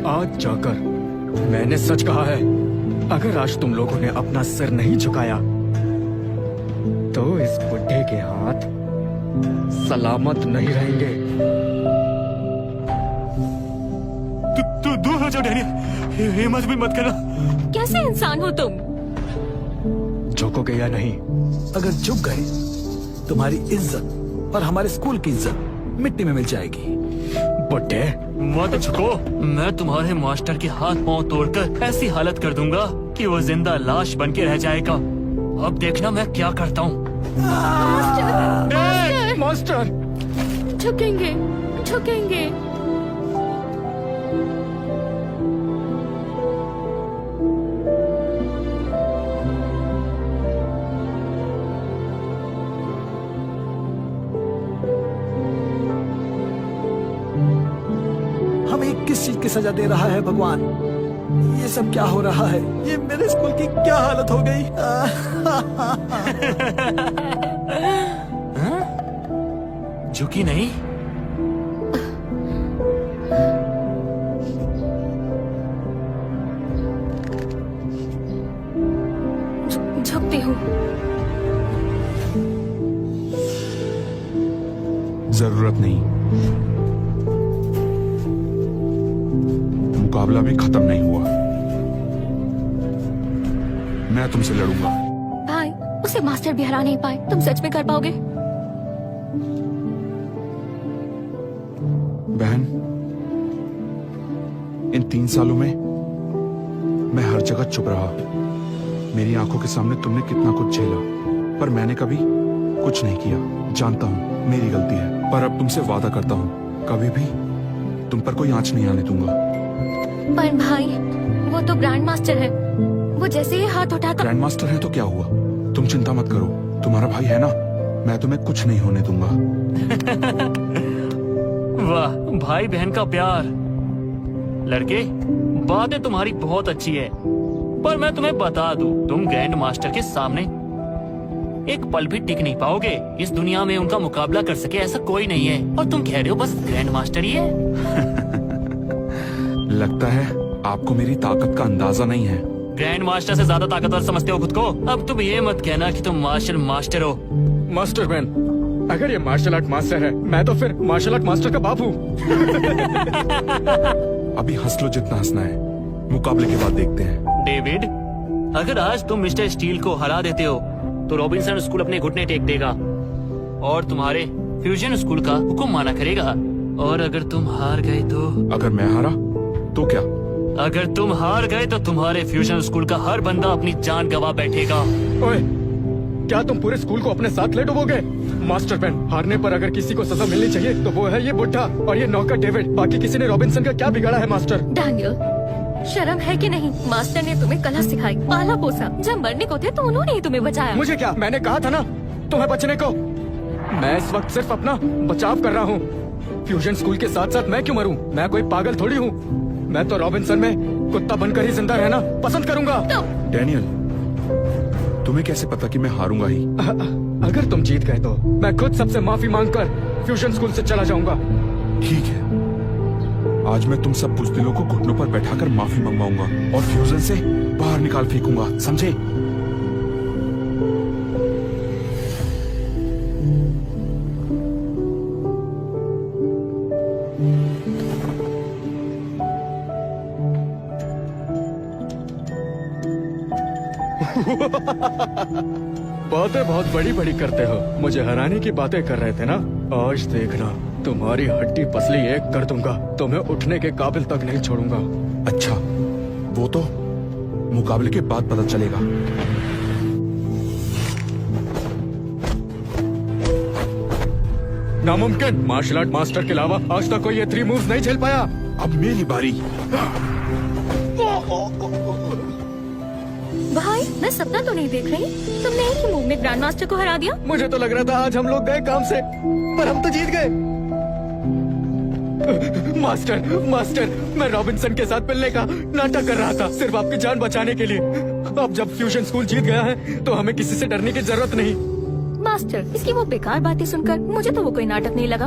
आज जाकर मैंने सच कहा है, अगर आज तुम लोगों ने अपना सिर नहीं झुकाया तो इस बुड्ढे के हाथ सलामत नहीं रहेंगे। तू दूर हो जाओ डैनियल, हिम्मत भी मत करना। कैसे इंसान हो तुम? झुकोगे या नहीं? अगर झुक गए तुम्हारी इज्जत और हमारे स्कूल की इज्जत मिट्टी में मिल जाएगी। बुड्ढे, मत झुको, मैं तुम्हारे मास्टर के हाथ पांव तोड़कर ऐसी हालत कर दूंगा कि वो जिंदा लाश बन के रह जाएगा। अब देखना मैं क्या करता हूँ। मास्टर, झुकेंगे, झुकेंगे। हमें किस चीज की सजा दे रहा है भगवान? ये सब क्या हो रहा है? ये मेरे स्कूल की क्या हालत हो गई? झुकी नहीं? झुकती हूँ। जरूरत नहीं। मुकाबला भी खत्म नहीं हुआ। मैं तुमसे लड़ूंगा। भाई, उसे मास्टर भी हरा नहीं पाए, तुम सच में कर पाओगे? बहन, इन 3 सालों में मैं हर जगह चुप रहा। मेरी आंखों के सामने तुमने कितना कुछ झेला, पर मैंने कभी कुछ नहीं किया। जानता हूँ मेरी गलती है, पर अब तुमसे वादा करता हूँ कभी भी तुम पर कोई आंच नहीं आने दूंगा। पर भाई, वो तो ग्रैंड मास्टर है। वो जैसे ही हाथ उठाता। ग्रैंड मास्टर है तो क्या हुआ? तुम चिंता मत करो, तुम्हारा भाई है ना, मैं तुम्हें कुछ नहीं होने दूंगा। वाह, भाई बहन का प्यार। लड़के, बातें तुम्हारी बहुत अच्छी है, पर मैं तुम्हें बता दूं, तुम ग्रैंड मास्टर के सामने एक पल भी टिक नहीं पाओगे। इस दुनिया में उनका मुकाबला कर सके ऐसा कोई नहीं है, और तुम कह रहे हो बस ग्रैंड मास्टर ही है। लगता है आपको मेरी ताकत का अंदाजा नहीं है। ग्रैंड मास्टर से ज्यादा ताकतवर समझते हो खुद को? अब तुम ये मत कहना कि तुम मार्शल मास्टर हो। मास्टरमैन, अगर ये मार्शल आर्ट मास्टर है, मैं तो फिर मार्शल आर्ट मास्टर का बाप हूँ। अभी हंस लो जितना हंसना है, मुकाबले के बाद देखते हैं। डेविड, अगर आज तुम मिस्टर स्टील को हरा देते हो तो रॉबिन्सन स्कूल अपने घुटने टेक देगा और तुम्हारे फ्यूजन स्कूल का हुक्म माना करेगा। और अगर तुम हार गए तो? अगर मैं हारा तो क्या? अगर तुम हार गए तो तुम्हारे फ्यूजन स्कूल का हर बंदा अपनी जान गवा बैठेगा। ओए, क्या तुम पूरे स्कूल को अपने साथ ले डुबोगे? मास्टर पेन, हारने पर अगर किसी को सजा मिलनी चाहिए तो वो है ये बुढ़ा और ये नौकर डेविड। बाकी किसी ने रॉबिन्सन का क्या बिगाड़ा है मास्टर? डैनियल, शर्म है कि नहीं? मास्टर ने तुम्हें कला सिखाई, पाला पोसा। जब मरने को थे तो उन्होंने ही तुम्हें बचाया। मुझे क्या? मैंने कहा था ना तुम्हें बचने को। मैं इस वक्त सिर्फ अपना बचाव कर रहा हूँ। फ्यूजन स्कूल के साथ साथ मैं क्यों मरूं? मैं कोई पागल थोड़ी हूँ। मैं तो रॉबिन्सन में कुत्ता बनकर ही जिंदा रहना पसंद करूंगा। डैनियल, तुम्हें कैसे पता कि मैं हारूंगा ही? अगर तुम जीत गए तो मैं खुद सबसे माफी मांगकर फ्यूजन स्कूल से चला जाऊंगा। ठीक है, आज मैं तुम सब बुज़दिलों को घुटनों पर बैठाकर माफी मंगवाऊंगा और फ्यूजन से बाहर निकाल फेंकूंगा, समझे? बातें बहुत बड़ी बड़ी करते हो। मुझे हराने की बातें कर रहे थे ना? आज देखना, तुम्हारी हड्डी पसली एक कर दूंगा। तुम्हें उठने के काबिल तक नहीं छोड़ूंगा। अच्छा, वो तो मुकाबले के बाद पता चलेगा। नामुमकिन, मार्शल आर्ट मास्टर के अलावा आज तक कोई ये 3 मूव्स नहीं झेल पाया। अब मेरी बारी। भाई, मैं सपना तो नहीं देख रही। तुमने एक ही मूव में ग्रैंड मास्टर को हरा दिया। मुझे तो लग रहा था आज हम लोग गए काम से, पर हम तो जीत गए। मास्टर, मैं रॉबिन्सन के साथ मिलने का नाटक कर रहा था, सिर्फ आपकी जान बचाने के लिए। अब जब फ्यूजन स्कूल जीत गया है तो हमें किसी से डरने की जरूरत नहीं। मास्टर, इसकी वो बेकार बातें सुनकर मुझे तो वो कोई नाटक नहीं लगा।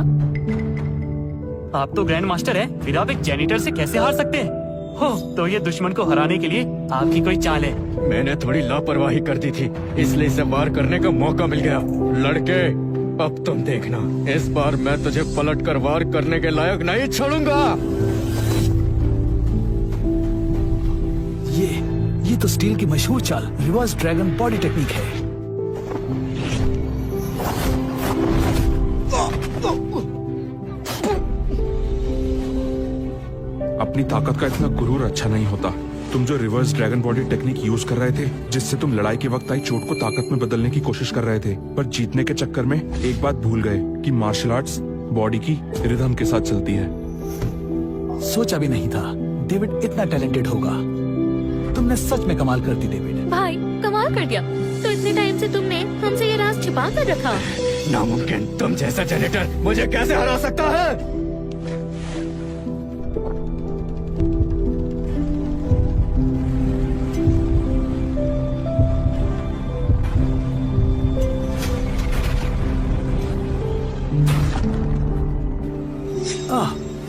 आप तो ग्रैंड मास्टर हैं, फिर आप एक जेनिटर से कैसे हार सकते हैं? हो, तो ये दुश्मन को हराने के लिए आपकी कोई चाल है? मैंने थोड़ी लापरवाही कर दी थी, इसलिए इसे वार करने का मौका मिल गया। लड़के, अब तुम देखना, इस बार मैं तुझे पलट कर वार करने के लायक नहीं छोड़ूंगा। ये तो स्टील की मशहूर चाल रिवर्स ड्रैगन बॉडी टेक्निक है। अपनी ताकत का इतना गुरूर अच्छा नहीं होता। तुम जो reverse dragon body technique use कर रहे थे, जिससे तुम लड़ाई के वक्त आई चोट को ताकत में बदलने की कोशिश कर रहे थे, पर जीतने के चक्कर में एक बात भूल गए कि मार्शल आर्ट्स बॉडी की रिदम के साथ चलती है। सोचा भी नहीं था डेविड इतना टैलेंटेड होगा। तुमने सच में कमाल कर दी डेविड। भाई, कमाल कर दिया। तो इतने टाइम से तुमने हमसे ये राज छिपा कर रखा। नामुमकिन, तुम जैसा जेनेटर मुझे कैसे हरा सकता है?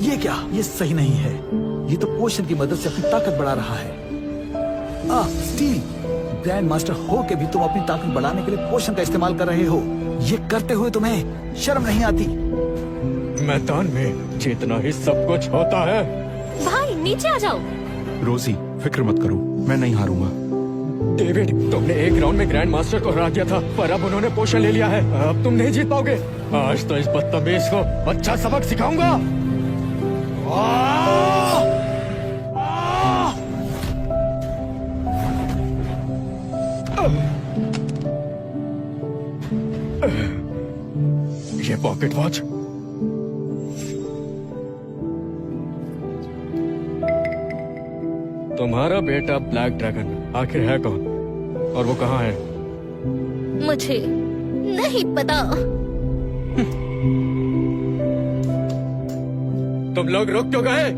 ये क्या? ये सही नहीं है। ये तो पोशन की मदद से अपनी ताकत बढ़ा रहा है। स्टील, ग्रैंड मास्टर हो के भी तुम अपनी ताकत बढ़ाने के लिए पोशन का इस्तेमाल कर रहे हो। ये करते हुए तुम्हें शर्म नहीं आती? मैदान में जीतना ही सब कुछ होता है। भाई, नीचे आ जाओ। रोजी, फिक्र मत करो, मैं नहीं हारूंगा। डेविड, तुमने एक राउंड में ग्रैंड मास्टर को हरा दिया था, पर अब उन्होंने पोशन ले लिया है। अब तुम नहीं जीत पाओगे। आज तो इस बदतमीज को अच्छा सबक सिखाऊंगा। ये पॉकेट वॉच, तुम्हारा बेटा ब्लैक ड्रैगन आखिर है कौन और वो कहाँ है? मुझे नहीं पता। तुम लोग रुक क्यों गए?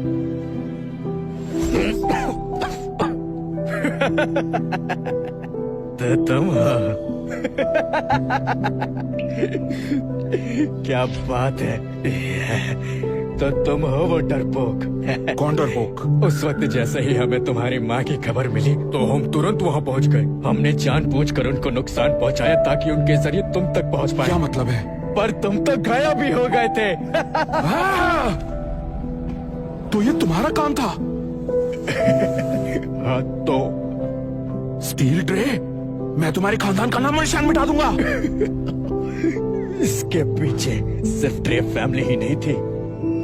तो तुम क्या बात है? तो तुम हो वो डरपोक। कौन डरपोक? उस वक्त जैसे ही हमें तुम्हारी माँ की खबर मिली तो हम तुरंत वहाँ पहुँच गए। हमने जानबूझकर उनको नुकसान पहुँचाया ताकि उनके जरिए तुम तक पहुँच पाए। क्या मतलब है? पर तुम तो गायब भी हो गए थे। तो ये तुम्हारा काम था? हाँ, तो स्टील ड्रे, मैं तुम्हारे खानदान का नाम निशान मिटा दूंगा। इसके पीछे सिर्फ ड्रे फैमिली ही नहीं थी,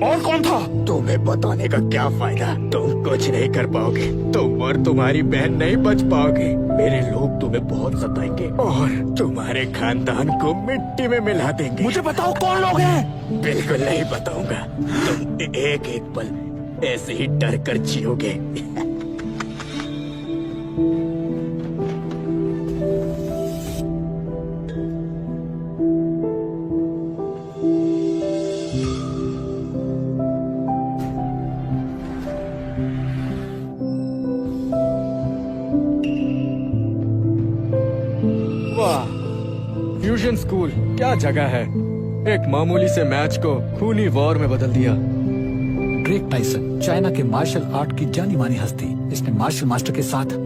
और कौन था? तुम्हें बताने का क्या फायदा, तुम कुछ नहीं कर पाओगे, तुम और तुम्हारी बहन नहीं बच पाओगे। मेरे लोग तुम्हें बहुत सताएंगे और तुम्हारे खानदान को मिट्टी में मिला देंगे। मुझे बताओ कौन लोग हैं? बिल्कुल नहीं बताऊंगा, तुम एक एक पल ऐसे ही डर कर जियोगे। वाह, फ्यूजन स्कूल क्या जगह है। एक मामूली से मैच को खूनी वॉर में बदल दिया। ड्रेक टाइसन चाइना के मार्शल आर्ट की जानी मानी हस्ती। इसने मार्शल मास्टर के साथ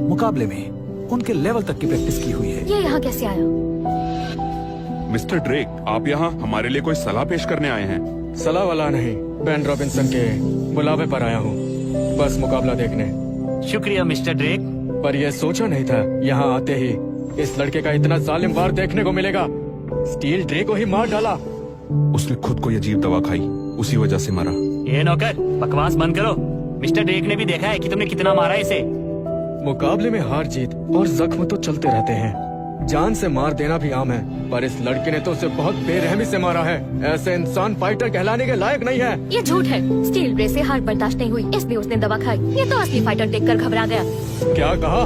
मुकाबले में उनके लेवल तक की प्रैक्टिस की हुई है। ये यहाँ कैसे आया? मिस्टर ड्रेक, आप यहाँ हमारे लिए कोई सलाह पेश करने आए हैं? सलाह वाला नहीं, बेन रॉबिन्सन के बुलावे पर आया हूँ, बस मुकाबला देखने। शुक्रिया मिस्टर ड्रेक। पर यह सोचा नहीं था यहाँ आते ही इस लड़के का इतना जालिम वार देखने को मिलेगा। स्टील ड्रे को ही मार डाला। उसने खुद को अजीब दवा खाई, उसी वजह से मरा। ये नौकर, बकवास बंद करो। मिस्टर ड्रेक ने भी देखा है कि तुमने कितना मारा इसे। मुकाबले में हार जीत और जख्म तो चलते रहते हैं, जान से मार देना भी आम है, पर इस लड़के ने तो उसे बहुत बेरहमी से मारा है। ऐसे इंसान फाइटर कहलाने के लायक नहीं है। ये झूठ है, स्टील ग्रे से हार बर्दाश्त नहीं हुई इसलिए उसने दवा खाई। ये तो असली फाइटर देखकर घबरा गया। क्या कहा?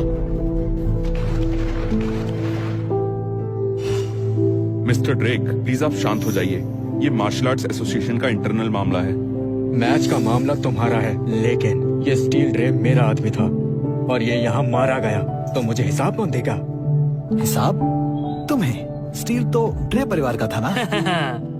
मिस्टर ड्रेक, प्लीज आप शांत हो जाइए। ये मार्शल आर्ट्स एसोसिएशन का इंटरनल मामला है। मैच का मामला तुम्हारा है, लेकिन ये स्टील ड्रे मेरा आदमी था और ये यहाँ मारा गया, तो मुझे हिसाब कौन देगा? हिसाब तुम्हें? स्टील तो ड्रे परिवार का था ना?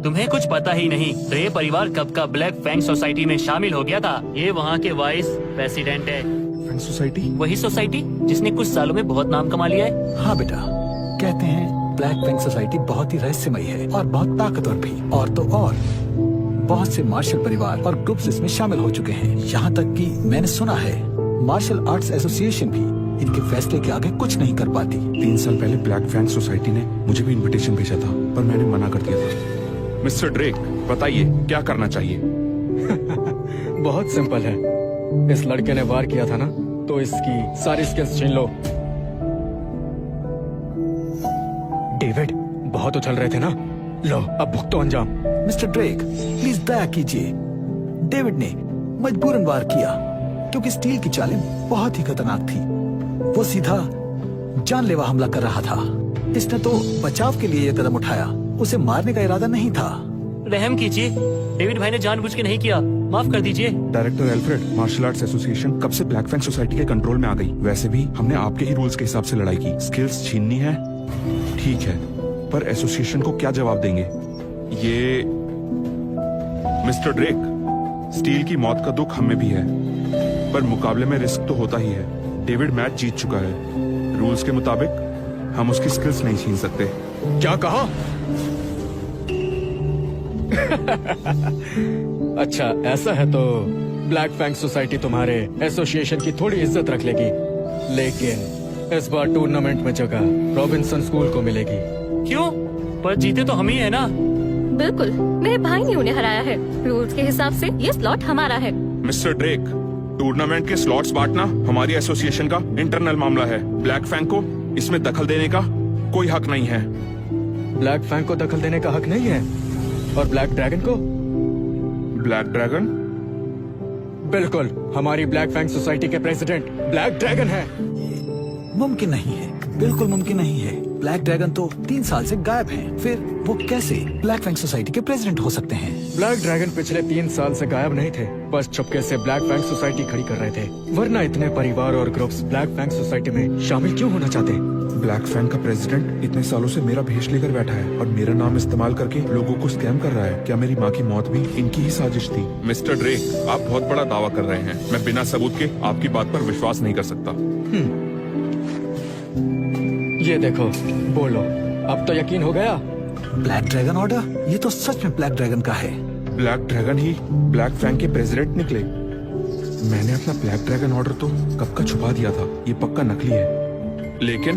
तुम्हें कुछ पता ही नहीं। ड्रे परिवार कब का ब्लैक फैंग सोसाइटी में शामिल हो गया था। ये वहाँ के वाइस प्रेसिडेंट है। Fang society? वही सोसाइटी जिसने कुछ सालों में बहुत नाम कमा लिया है। हाँ बेटा, कहते हैं ब्लैक फैंग सोसाइटी बहुत ही रहस्यमयी है और बहुत ताकतवर भी। और तो और बहुत से मार्शल परिवार और ग्रुप्स इसमें शामिल हो चुके हैं। यहाँ तक कि मैंने सुना है मार्शल आर्ट्स एसोसिएशन भी इनके फैसले के आगे कुछ नहीं कर पाती। 3 साल पहले ब्लैक फैंग सोसाइटी ने मुझे भी इनविटेशन भेजा था, पर मैंने मना कर दिया था। मिस्टर ड्रेक, बताइए क्या करना चाहिए? बहुत सिंपल है, इस लड़के ने वार किया था ना, तो इसकी सारी स्किल्स छीन लो। डेविड, बहुत उछल रहे थे ना, लो अब भुगतो अंजाम। मिस्टर ड्रेक, प्लीज दया कीजिए। डेविड ने मजबूरन वार किया क्योंकि स्टील की चालें बहुत ही खतरनाक थी। वो सीधा जानलेवा हमला कर रहा था। इसने तो बचाव के लिए ये कदम उठाया, उसे मारने का इरादा नहीं था। रहम कीजिए, डेविड भाई ने जानबूझ के नहीं किया, माफ कर दीजिए। Director Alfred, martial arts association कब से ब्लैक फैंग सोसाइटी के कंट्रोल में आ गई? वैसे भी हमने आपके ही रूल्स के हिसाब से लड़ाई की। स्किल्स छीननी है, ठीक है, पर एसोसिएशन को क्या जवाब देंगे? ये मिस्टर ड्रेक, स्टील की मौत का दुख हमें भी है, पर मुकाबले में रिस्क तो होता ही है। डेविड मैच जीत चुका है, रूल्स के मुताबिक हम उसकी स्किल्स नहीं छीन सकते। क्या कहा? अच्छा ऐसा है तो ब्लैक फैंग सोसाइटी तुम्हारे एसोसिएशन की थोड़ी इज्जत रख लेगी, लेकिन इस बार टूर्नामेंट में जगह रॉबिन्सन स्कूल को मिलेगी। क्यों? पर जीते तो हम ही है ना। बिल्कुल, मेरे भाई ने उन्हें हराया है। रूल्स के हिसाब से ये स्लॉट हमारा है। मिस्टर ड्रेक, टूर्नामेंट के स्लॉट्स बांटना हमारी एसोसिएशन का इंटरनल मामला है। ब्लैक फैंग को इसमें दखल देने का कोई हक नहीं है। ब्लैक फैंग को दखल देने का हक नहीं है, और ब्लैक ड्रैगन को? Black dragon? बिल्कुल, हमारी ब्लैक फैंग सोसाइटी के प्रेसिडेंट ब्लैक ड्रैगन है। मुमकिन नहीं है, बिल्कुल मुमकिन नहीं है। ब्लैक ड्रैगन तो 3 साल से गायब हैं। फिर वो कैसे ब्लैक फैंग सोसाइटी के प्रेसिडेंट हो सकते हैं? ब्लैक ड्रैगन पिछले 3 साल से गायब नहीं थे, बस चुपके से ब्लैक फैंग सोसाइटी खड़ी कर रहे थे। वरना इतने परिवार और ग्रुप्स ब्लैक फैंग सोसाइटी में शामिल क्यों होना चाहते? ब्लैक फैंग का प्रेसिडेंट इतने सालों से मेरा भेष लेकर बैठा है और मेरा नाम इस्तेमाल करके लोगों को स्कैम कर रहा है। क्या मेरी माँ की मौत भी इनकी ही साजिश थी? मिस्टर ड्रेक, आप बहुत बड़ा दावा कर रहे हैं। मैं बिना सबूत के आपकी बात पर विश्वास नहीं कर सकता। ये देखो, बोलो, अब तो यकीन हो गया? Black dragon order? ये तो सच में ब्लैक ड्रैगन का है। ब्लैक ड्रैगन ही ब्लैक फैंग के प्रेसिडेंट निकले। मैंने अपना ब्लैक ड्रैगन ऑर्डर तो कब का छुपा दिया था, ये पक्का नकली है। लेकिन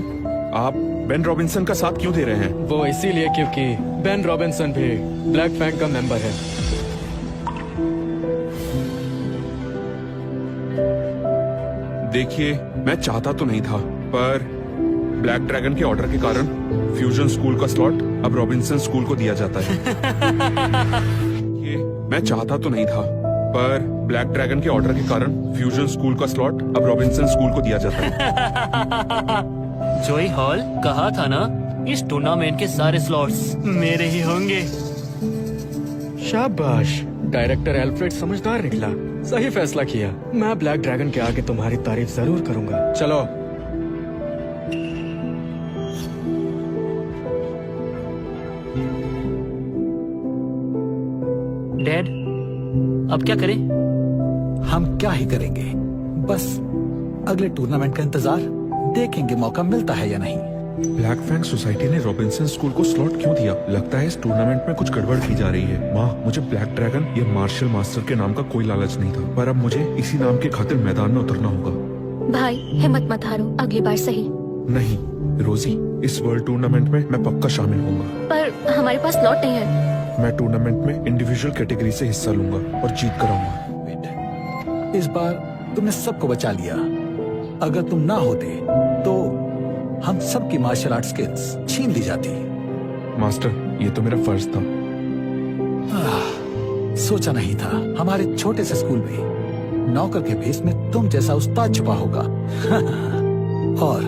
आप बेन रॉबिन्सन का साथ क्यों दे रहे हैं? वो इसीलिए क्योंकि बेन रॉबिन्सन भी ब्लैक फैंग का मेंबर है। देखिए, मैं चाहता तो नहीं था, पर ब्लैक ड्रैगन के ऑर्डर के कारण फ्यूजन स्कूल का स्लॉट अब रॉबिन्सन स्कूल को दिया जाता है। ये मैं चाहता तो नहीं था, पर ब्लैक ड्रैगन के ऑर्डर के कारण फ्यूजन स्कूल का स्लॉट अब रॉबिन्सन स्कूल को दिया जाता है। जोई हॉल, कहा था ना, इस टूर्नामेंट के सारे स्लॉट्स मेरे ही होंगे। शाबाश, डायरेक्टर एल्फ्रेड समझदार निकला, सही फैसला किया। मैं ब्लैक ड्रैगन के आगे तुम्हारी तारीफ जरूर करूंगा। चलो। डैड, अब क्या करें? हम क्या ही करेंगे, बस अगले टूर्नामेंट का इंतजार, देखेंगे मौका मिलता है या नहीं। ब्लैक फैंग सोसाइटी ने रॉबिन्सन स्कूल को स्लॉट क्यों दिया? लगता है इस टूर्नामेंट में कुछ गड़बड़ की जा रही है। माँ, मुझे ब्लैक ड्रैगन या मार्शल मास्टर के नाम का कोई लालच नहीं था, पर अब मुझे इसी नाम के खातिर मैदान में उतरना होगा। भाई हिम्मत मत हारो, अगली बार सही। नहीं रोजी, इस वर्ल्ड टूर्नामेंट में मैं पक्का शामिल होऊंगा। पर हमारे पास स्लॉट नहीं है। मैं टूर्नामेंट में इंडिविजुअल कैटेगरी से हिस्सा लूंगा और जीत कर आऊंगा। इस बार तुमने सबको बचा लिया। अगर तुम ना होते तो हम सबकी मार्शल आर्ट स्किल्स छीन ली जाती। मास्टर, ये तो मेरा फर्ज था। सोचा नहीं था हमारे छोटे से स्कूल में नौकर के भेष में तुम जैसा उस्ताद छुपा होगा। और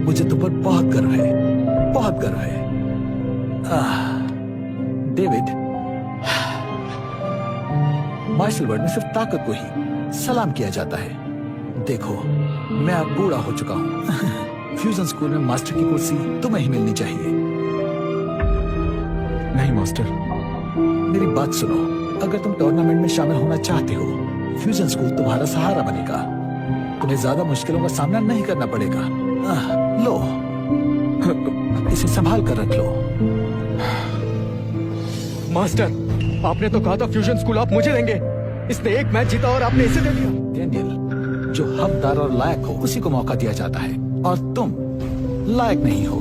मुझे तुम पर बहुत गर्व है, बहुत गर्व है। डेविड, मार्शल वर्ल्ड में सिर्फ ताकत को ही सलाम किया जाता है। देखो, मैं अब बूढ़ा हो चुका हूँ। फ्यूजन स्कूल में मास्टर की कुर्सी तुम्हें ही मिलनी चाहिए। नहीं मास्टर, मेरी बात सुनो, अगर तुम टूर्नामेंट में शामिल होना चाहते हो, फ्यूजन स्कूल तुम्हारा सहारा बनेगा। तुम्हें ज्यादा मुश्किलों का सामना नहीं करना पड़ेगा। लो, इसे संभाल कर रख लो। मास्टर, आपने तो कहा था फ्यूजन स्कूल आप मुझे देंगे। इसने एक मैच जीता और आपने इसे दे दिया। डैनियल, जो हकदार और लायक हो उसी को मौका दिया जाता है, और तुम लायक नहीं हो।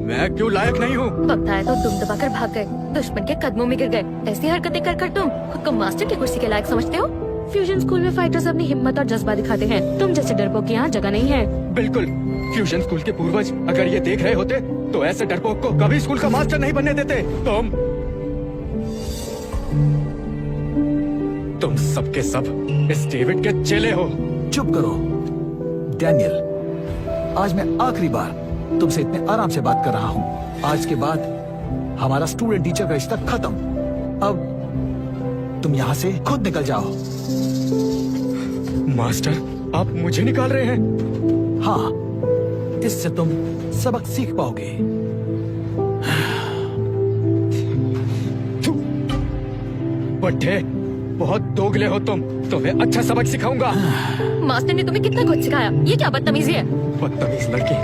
मैं क्यों लायक नहीं हूँ? वक्त आया तो दुम दबाकर भाग गए, दुश्मन के कदमों में गिर गए। ऐसी हरकतें कर तुम खुद को मास्टर की कुर्सी के लायक समझते हो? फ्यूजन स्कूल में फाइटर्स अपनी हिम्मत और जज्बा दिखाते हैं। तुम जैसे डरपोक की यहाँ जगह नहीं है। बिल्कुल, फ्यूजन स्कूल के पूर्वज अगर ये देख रहे होते तो ऐसे डरपोक को कभी स्कूल का मास्टर नहीं बनने देते। तुम सबके सब इस डेविड के चेले हो। चुप करो डैनियल, आज मैं आखिरी बार तुमसे इतने आराम से बात कर रहा हूँ। आज के बाद हमारा स्टूडेंट टीचर का रिश्ता खत्म। अब तुम यहाँ से खुद निकल जाओ। मास्टर, आप मुझे निकाल रहे हैं? हाँ, इससे तुम सबक सीख पाओगे। बट्टे, बहुत दोगले हो तुम। तुम्हें अच्छा सबक सिखाऊंगा। मास्टर ने तुम्हें कितना कुछ सिखाया, ये क्या बदतमीजी है? बदतमीज लड़की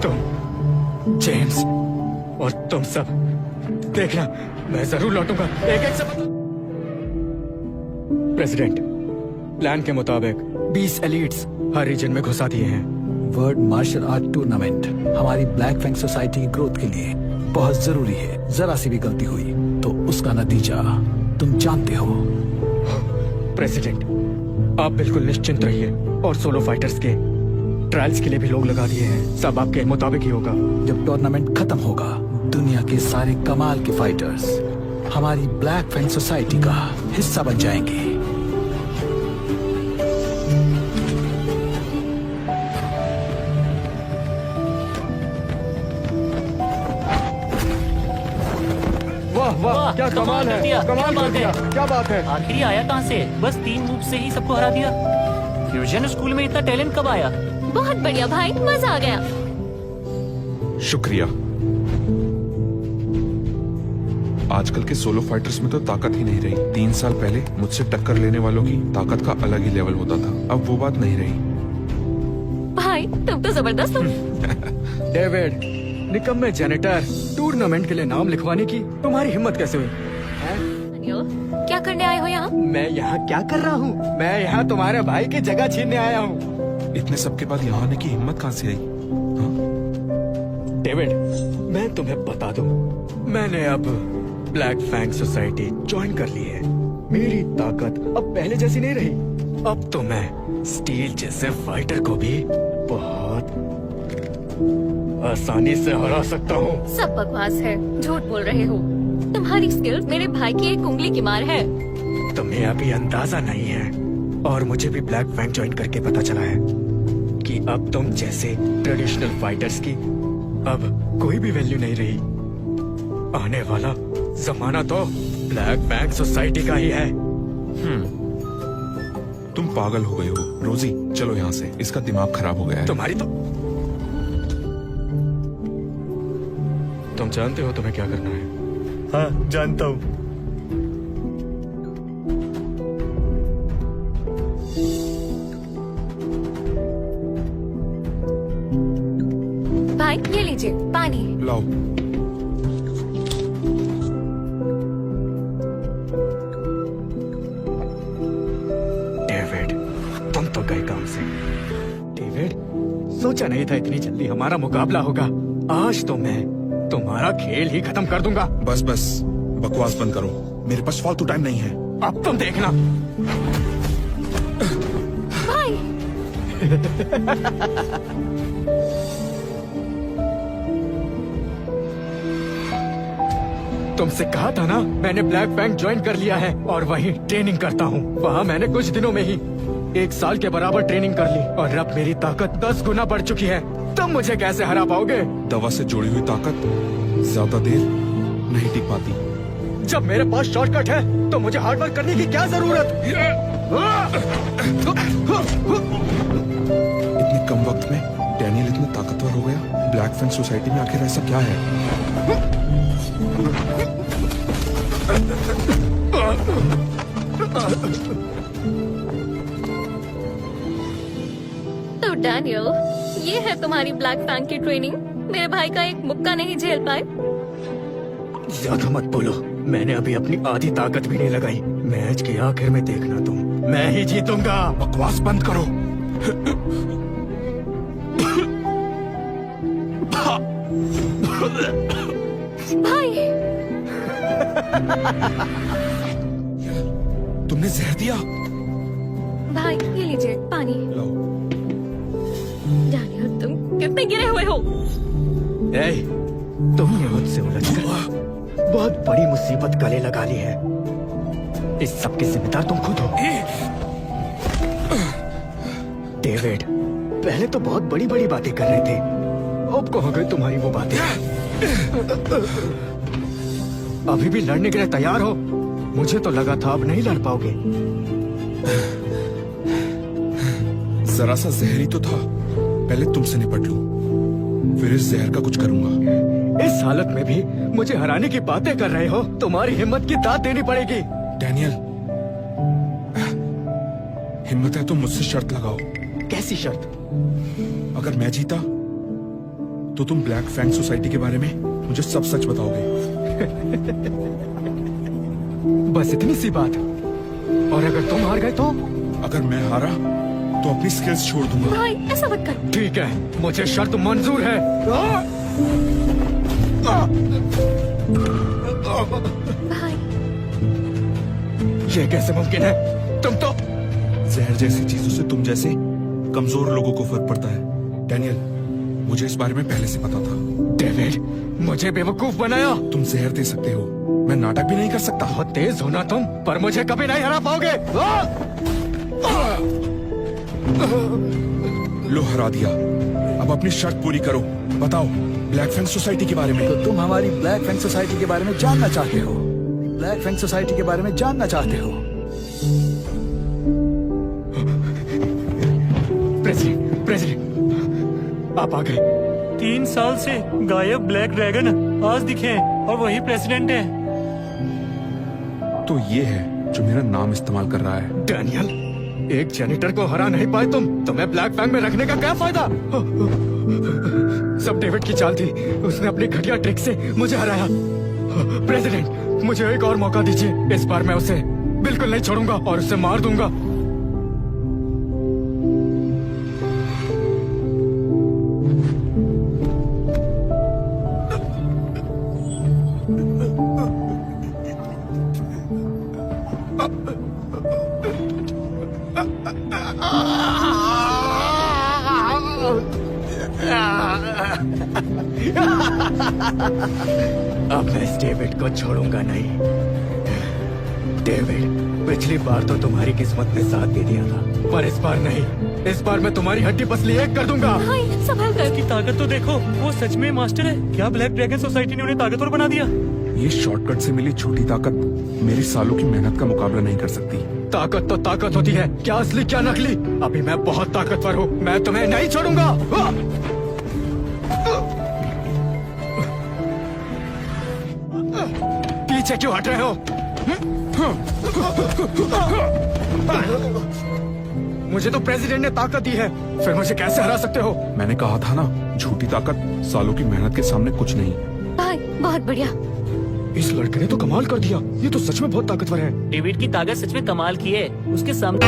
तुम, जेम्स और तुम सब। देखना, मैं जरूर लौटूंगा। एक एक सबक। प्रेसिडेंट, प्लान के मुताबिक 20 एलीट्स हर रीजन में घुसा दिए हैं। वर्ल्ड मार्शल आर्ट टूर्नामेंट हमारी ब्लैक फैंग सोसाइटी की ग्रोथ के लिए बहुत जरूरी है। जरा सी भी गलती हुई तो उसका नतीजा तुम जानते हो। प्रेसिडेंट, आप बिल्कुल निश्चिंत रहिए, और सोलो फाइटर्स के ट्रायल्स के लिए भी लोग लगा दिए हैं। सब आपके मुताबिक ही होगा। जब टूर्नामेंट खत्म होगा, दुनिया के सारे कमाल के फाइटर्स हमारी ब्लैक फैंग सोसाइटी का हिस्सा बन जाएंगे। वाह वाह, वाह, क्या कमाल कर है, दिया, कमाल क्या कर दिया। बात है। क्या बात है? आखिरी आया कहाँ से? बस 3 मूव से ही सबको हरा दिया। फ्यूजन स्कूल में इतना टैलेंट कब आया? बहुत बढ़िया भाई, मजा आ गया। शुक्रिया। आजकल के सोलो फाइटर्स में तो ताकत ही नहीं रही। 3 साल पहले मुझसे टक्कर लेने वालों की ताकत का अलग ही लेवल होता था। अब वो बात नहीं रही। भाई तुम तो जबरदस्त हो। डेविड, निकम्मे जेनेटर, टूर्नामेंट के लिए नाम लिखवाने की तुम्हारी हिम्मत कैसे हुई? क्या करने आए हो यहाँ? मैं यहाँ क्या कर रहा हूँ? मैं यहाँ तुम्हारे भाई की जगह छीनने आया हूँ। इतने सबके बाद यहाँ आने की हिम्मत कहाँ से आई? डेविड, मैं तुम्हें बता दूं, मैंने अब ब्लैक फैंग सोसाइटी ज्वाइन कर ली है। मेरी ताकत अब पहले जैसी नहीं रही। अब तो मैं स्टील जैसे फाइटर को भी बहुत आसानी से हरा सकता हूँ। सब बकवास है, झूठ बोल रहे हो। तुम्हारी स्किल्स मेरे भाई की एक उंगली की मार है। तुम्हें अभी अंदाजा नहीं है, और मुझे भी ब्लैक फैंग ज्वाइन करके पता चला है कि अब तुम जैसे ट्रेडिशनल फाइटर्स की अब कोई भी वैल्यू नहीं रही। आने वाला जमाना तो ब्लैक फैंग सोसाइटी का ही है। तुम पागल हो गए हो रोजी, चलो यहाँ से, इसका दिमाग खराब हो गया है। तुम्हारी तो तुम जानते हो तुम्हें क्या करना है। हाँ जानता हूँ। भाई ये लीजिए पानी। लाओ। डेविड, तुम तो गए काम से। डेविड, सोचा नहीं था इतनी जल्दी हमारा मुकाबला होगा। आज तो मैं तुम्हारा खेल ही खत्म कर दूंगा। बस बस, बकवास बंद करो, मेरे पास फालतू टाइम नहीं है। अब तुम देखना। भाई तुमसे कहा था ना, मैंने ब्लैक बैंक ज्वाइन कर लिया है और वहीं ट्रेनिंग करता हूँ। वहाँ मैंने कुछ दिनों में ही 1 साल के बराबर ट्रेनिंग कर ली और अब मेरी ताकत 10 गुना बढ़ चुकी है। तुम मुझे कैसे हरा पाओगे? दवा से जुड़ी हुई ताकत ज्यादा देर नहीं टिक पाती। जब मेरे पास शॉर्टकट है तो मुझे हार्डवर्क करने की क्या जरूरत? इतने कम वक्त में डैनियल इतना ताकतवर हो गया। ब्लैक फैंग सोसाइटी में आखिर ऐसा क्या है? तो डैनियल, ये है तुम्हारी ब्लैक फैंग की ट्रेनिंग। मेरे भाई का एक मुक्का नहीं झेल पाए। ज्यादा मत बोलो, मैंने अभी अपनी आधी ताकत भी नहीं लगाई। मैच के आखिर में देखना तुम, मैं ही जीतूंगा। बकवास बंद करो। भाई तुमने जहर दिया? भाई ये लीजिए पानी। लो। डैनियल, तुम कितने गिरे हुए हो? ए, तुमने मुझसे उलझकर बहुत बड़ी मुसीबत गले लगा ली है। इस सब की जिम्मेदार तुम खुद हो। डेविड, पहले तो बहुत बड़ी बड़ी बातें कर रहे थे, अब कहाँ गई तुम्हारी वो बातें? अभी भी लड़ने के लिए तैयार हो? मुझे तो लगा था अब नहीं लड़ पाओगे। जरा सा जहर ही तो था, पहले तुमसे निपट लूं, फिर इस जहर का कुछ करूंगा। इस हालत में भी मुझे हराने की बातें कर रहे हो? तुम्हारी हिम्मत की दाद देनी पड़ेगी। डैनियल, हिम्मत है तो मुझसे शर्त लगाओ। कैसी शर्त? अगर मैं जीता तो तुम ब्लैक फैंग सोसाइटी के बारे में मुझे सब सच बताओगे। बस इतनी सी बात। और अगर तुम हार गए तो? अगर मैं हारा तो अपनी स्किल्स छोड़ दूंगा। भाई ऐसा मत करो। ठीक है, मुझे शर्त मंजूर है। भाई ये कैसे मुमकिन है? तुम तो जहर जैसी चीजों से तुम जैसे कमजोर लोगों को फर्क पड़ता है। डैनियल, मुझे इस बारे में पहले से पता था। डेविड, मुझे बेवकूफ बनाया। तुम जहर दे सकते हो, मैं नाटक भी नहीं कर सकता। बहुत तेज हो ना तुम, पर मुझे कभी नहीं हरा पाओगे। लो, हरा दिया। अब अपनी शर्त पूरी करो। बताओ ब्लैक फैंग सोसाइटी के बारे में। तो तुम हमारी ब्लैक फैंग सोसाइटी के बारे में जानना चाहते हो? ब्लैक फैंग सोसाइटी के बारे में जानना चाहते हो? प्रेसिडेंट, आप आ गए। 3 साल से गायब ब्लैक ड्रैगन आज दिखे हैं और वही प्रेसिडेंट है। तो ये है जो मेरा नाम इस्तेमाल कर रहा है। डैनियल, एक जेनिटर को हरा नहीं पाए तुम, तुम्हें ब्लैक फैंग में रखने का क्या फायदा? सब डेविड की चाल थी, उसने अपनी घटिया ट्रिक से मुझे हराया। प्रेसिडेंट, मुझे एक और मौका दीजिए। इस बार मैं उसे बिल्कुल नहीं छोड़ूंगा और उसे मार दूंगा। अब मैं इस डेविड को छोड़ूंगा नहीं। डेविड, पिछली बार तो तुम्हारी किस्मत ने साथ दे दिया था, पर इस बार नहीं। इस बार मैं तुम्हारी हड्डी पसली एक कर दूंगा। भाई संभाल कर। उसकी ताकत तो देखो, वो सच में मास्टर है। क्या ब्लैक ड्रैगन सोसाइटी ने उन्हें ताकतवर बना दिया? ये शॉर्टकट से मिली छोटी ताकत मेरी सालों की मेहनत का मुकाबला नहीं कर सकती। ताकत तो ताकत होती है, क्या असली क्या नकली। अभी मैं बहुत ताकतवर हूँ, मैं तुम्हें नहीं छोड़ूंगा। पीछे क्यों हट रहे हो? मुझे तो प्रेसिडेंट ने ताकत दी है, फिर मुझे कैसे हरा सकते हो? मैंने कहा था ना, झूठी ताकत सालों की मेहनत के सामने कुछ नहीं। भाई बहुत बढ़िया। इस लड़के ने तो कमाल कर दिया, ये तो सच में बहुत ताकतवर है। डेविड की ताकत सच में कमाल की है। उसके सामने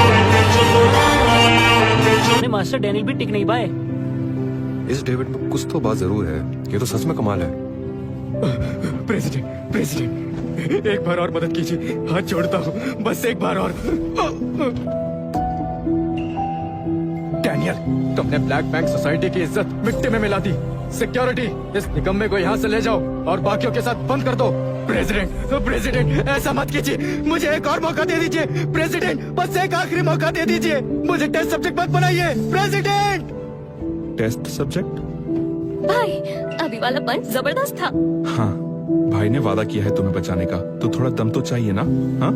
मास्टर डैनियल भी टिक नहीं पाए। इस डेविड में कुछ तो बात जरूर है, ये तो सच में कमाल है। प्रेसिडेंट, एक बार और मदद कीजिए, हाथ जोड़ता हूँ, बस एक बार और। डैनियल, तुमने ब्लैक बैंक सोसाइटी की इज्जत मिट्टी में मिला दी। सिक्योरिटी, इस निकम्मे को यहाँ से ले जाओ और बाकियों के साथ बंद कर दो। प्रेसिडेंट, ऐसा मत कीजिए, मुझे एक और मौका दे दीजिए। प्रेसिडेंट, बस एक आखिरी मौका दे दीजिए, मुझे टेस्ट सब्जेक्ट मत बनाइए। प्रेसिडेंट। Test subject? भाई अभी वाला पंच जबरदस्त था। हाँ, भाई ने वादा किया है तुम्हें बचाने का, तो थोड़ा दम तो चाहिए ना। हाँ,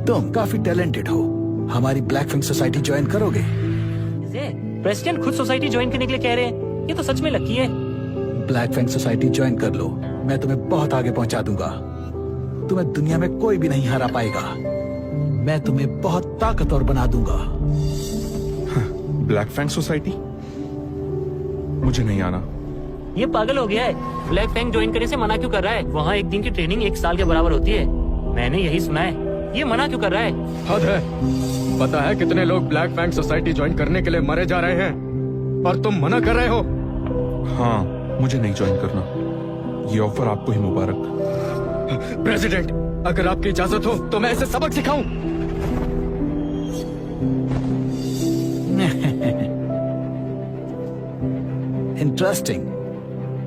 तुम काफी टैलेंटेड हो, हमारी ब्लैक फिंग सोसाइटी ज्वाइन करोगे? प्रेसिडेंट खुद सोसाइटी ज्वाइन करने के लिए कह रहे हैं। ये तो सच में लकी है। ब्लैक फिंग सोसाइटी ज्वाइन कर लो, मैं तुम्हें बहुत आगे पहुंचा दूंगा। तुम्हें दुनिया में कोई भी नहीं हरा पाएगा। मैं तुम्हें बहुत ताकतवर बना दूंगा। Black Fang Society? मुझे नहीं आना। ये पागल हो गया है। ब्लैक फैंग ज्वाइन करने से मना क्यों कर रहा है? वहाँ एक दिन की ट्रेनिंग 1 साल के बराबर होती है। मैंने यही सुना है। ये मना क्यों कर रहा है? हद है। पता है कितने लोग ब्लैक बैंक सोसाइटी ज्वाइन करने के लिए मरे जा रहे हैं, और तुम मना कर रहे हो? हाँ, मुझे नहीं ज्वाइन करना। ये ऑफर आपको ही मुबारक। प्रेसिडेंट, अगर आपकी इजाजत हो तो मैं इसे सबक सिखाऊं। इंटरेस्टिंग।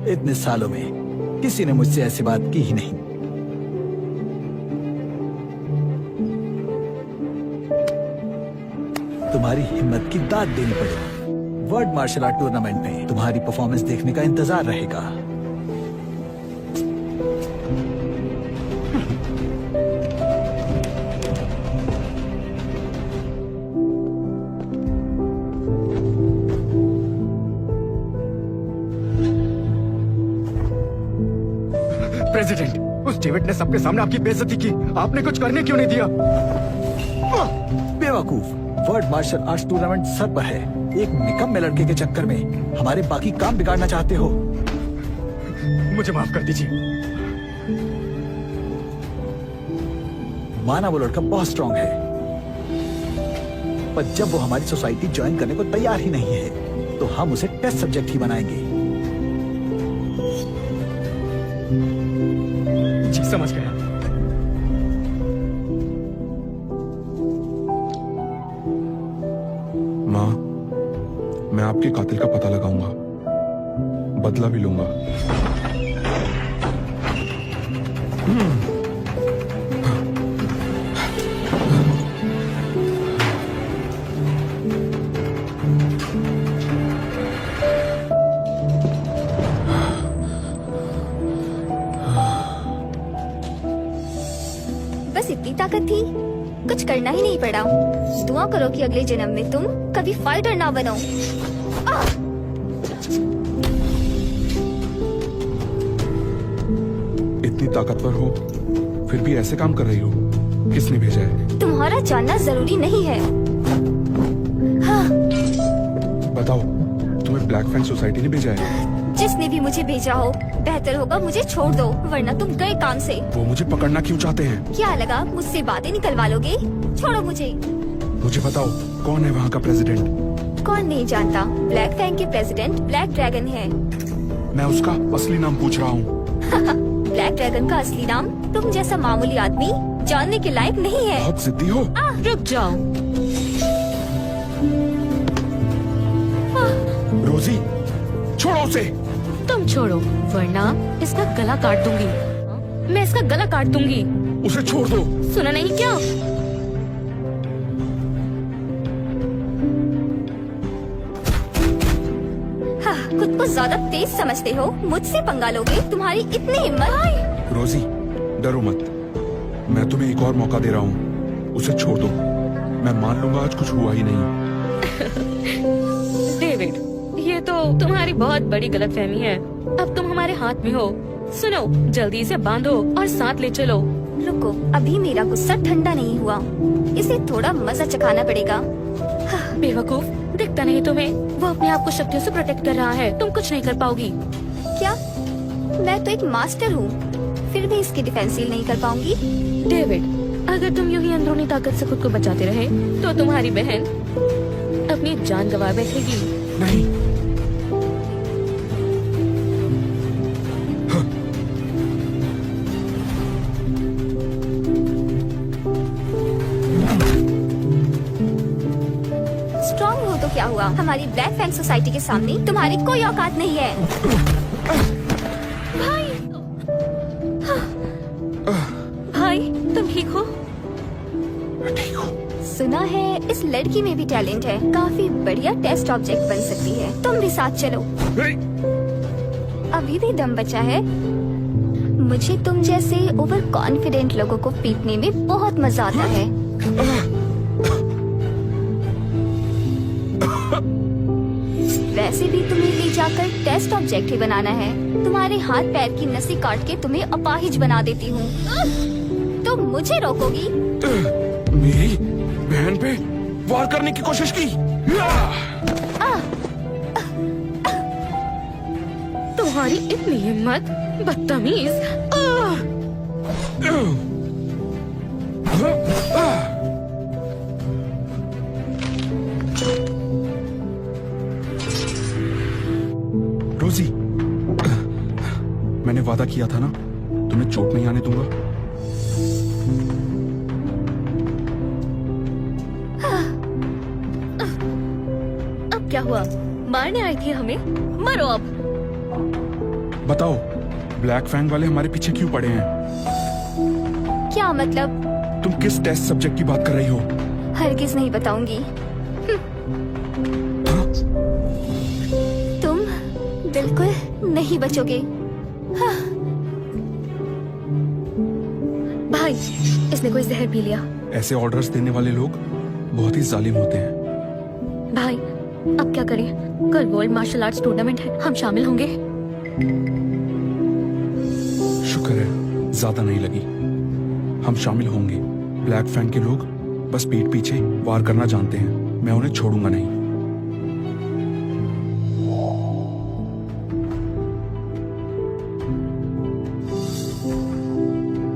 इतने सालों में किसी ने मुझसे ऐसी बात की ही नहीं। तुम्हारी हिम्मत की दाद देनी पड़ेगी। वर्ल्ड मार्शल आर्ट टूर्नामेंट में तुम्हारी परफॉर्मेंस देखने का इंतजार रहेगा। प्रेसिडेंट, उस डेविड ने सबके सामने आपकी बेइज्जती की, आपने कुछ करने क्यों नहीं दिया? बेवकूफ, वर्ल्ड मार्शल आर्ट्स टूर्नामेंट सर पर है। एक निकम्मे लड़के के चक्कर में हमारे बाकी काम बिगाड़ना चाहते हो? मुझे माफ कर दीजिए। माना वो लड़का बहुत स्ट्रांग है, पर जब वो हमारी सोसाइटी ज्वाइन करने को तैयार ही नहीं है, तो हम उसे टेस्ट सब्जेक्ट ही बनाएंगे। जी समझ गया। माँ, मैं आपके कातिल का पता लगाऊंगा, बदला भी लूंगा। बस इतनी ताकत थी, कुछ करना ही नहीं पड़ा। दुआ करो कि अगले जन्म में तुम कभी फाइटर ना बनो। इतनी ताकतवर हो, फिर भी ऐसे काम कर रही हो। किसने भेजा है? तुम्हारा जानना जरूरी नहीं है। हाँ, बताओ, तुम्हें ब्लैक फैंग सोसाइटी ने भेजा है? जिसने भी मुझे भेजा हो, बेहतर होगा मुझे छोड़ दो, वरना तुम गए काम से। वो मुझे पकड़ना क्यों चाहते हैं? क्या लगा मुझसे बातें निकलवा लोगे? छोड़ो मुझे। मुझे बताओ, कौन है वहाँ का प्रेसिडेंट? कौन नहीं जानता, ब्लैक फैंग के प्रेसिडेंट ब्लैक ड्रैगन है। मैं उसका असली नाम पूछ रहा हूँ। ब्लैक ड्रैगन का असली नाम तुम जैसा मामूली आदमी जानने के लायक नहीं है। बहुत जिद्दी हो। रुक जाओ। रोजी, छोड़ो उसे। तुम छोड़ो वरना इसका गला काट दूंगी। मैं इसका गला काट दूंगी। उसे छोड़ दो। सुना नहीं क्या? हाँ, खुद को ज्यादा तेज समझते हो, मुझसे पंगा लोगे? तुम्हारी इतनी हिम्मत? रोजी, डरो मत। मैं तुम्हें एक और मौका दे रहा हूँ। उसे छोड़ दो। मैं मान लूंगा आज कुछ हुआ ही नहीं। डेविड, ये तो तुम्हारी बहुत बड़ी गलतफहमी है। अब तुम हमारे हाथ में हो। सुनो, जल्दी से बांधो और साथ ले चलो। रुको, अभी मेरा गुस्सा ठंडा नहीं हुआ। इसे थोड़ा मजा चखाना पड़ेगा। बेवकूफ, दिखता नहीं तुम्हें? वो अपने आप को शक्तियों से प्रोटेक्ट कर रहा है। तुम कुछ नहीं कर पाओगी। क्या? मैं तो एक मास्टर हूँ, फिर भी इसकी डिफेंस हील नहीं कर पाऊंगी। डेविड, अगर तुम यूं ही अंदरूनी ताकत से खुद को बचाते रहे तो तुम्हारी बहन अपनी जान गंवा बैठेगी। नहीं। स्ट्रॉन्ग हो तो क्या हुआ? हमारी ब्लैक फैंग सोसाइटी के सामने तुम्हारी कोई औकात नहीं है। भाई, तुम ठीक हो? ठीक हो। सुना है इस लड़की में भी टैलेंट है, काफी बढ़िया टेस्ट ऑब्जेक्ट बन सकती है। तुम भी साथ चलो। अभी भी दम बचा है। मुझे तुम जैसे ओवर कॉन्फिडेंट लोगों को पीटने में बहुत मजा आता है। वैसे भी तुम्हें ले जाकर टेस्ट ऑब्जेक्ट ही बनाना है। तुम्हारे हाथ पैर की नसें काट के तुम्हें अपाहिज बना देती हूँ। तुम मुझे रोकोगी? मेरी बहन पे वार करने की कोशिश की। तुम्हारी इतनी हिम्मत, बदतमीज। रोजी, मैंने वादा किया था ना, तुम्हें चोट नहीं आने दूंगा। अब क्या हुआ? मारने आई थी हमें? मरो अब। बताओ, ब्लैक फैंग वाले हमारे पीछे क्यों पड़े हैं? क्या मतलब? तुम किस टेस्ट सब्जेक्ट की बात कर रही हो? हरगिज नहीं बताऊंगी। तुम बिल्कुल नहीं बचोगे। भाई, इसने कोई जहर पी लिया। ऐसे ऑर्डर्स देने वाले लोग बहुत ही जालिम होते हैं। भाई, अब क्या करें? कल वर्ल्ड मार्शल आर्ट्स टूर्नामेंट है, हम शामिल होंगे। शुक्र है ज्यादा नहीं लगी। हम शामिल होंगे। ब्लैक फैंग के लोग बस पीठ पीछे वार करना जानते हैं। मैं उन्हें छोड़ूंगा नहीं।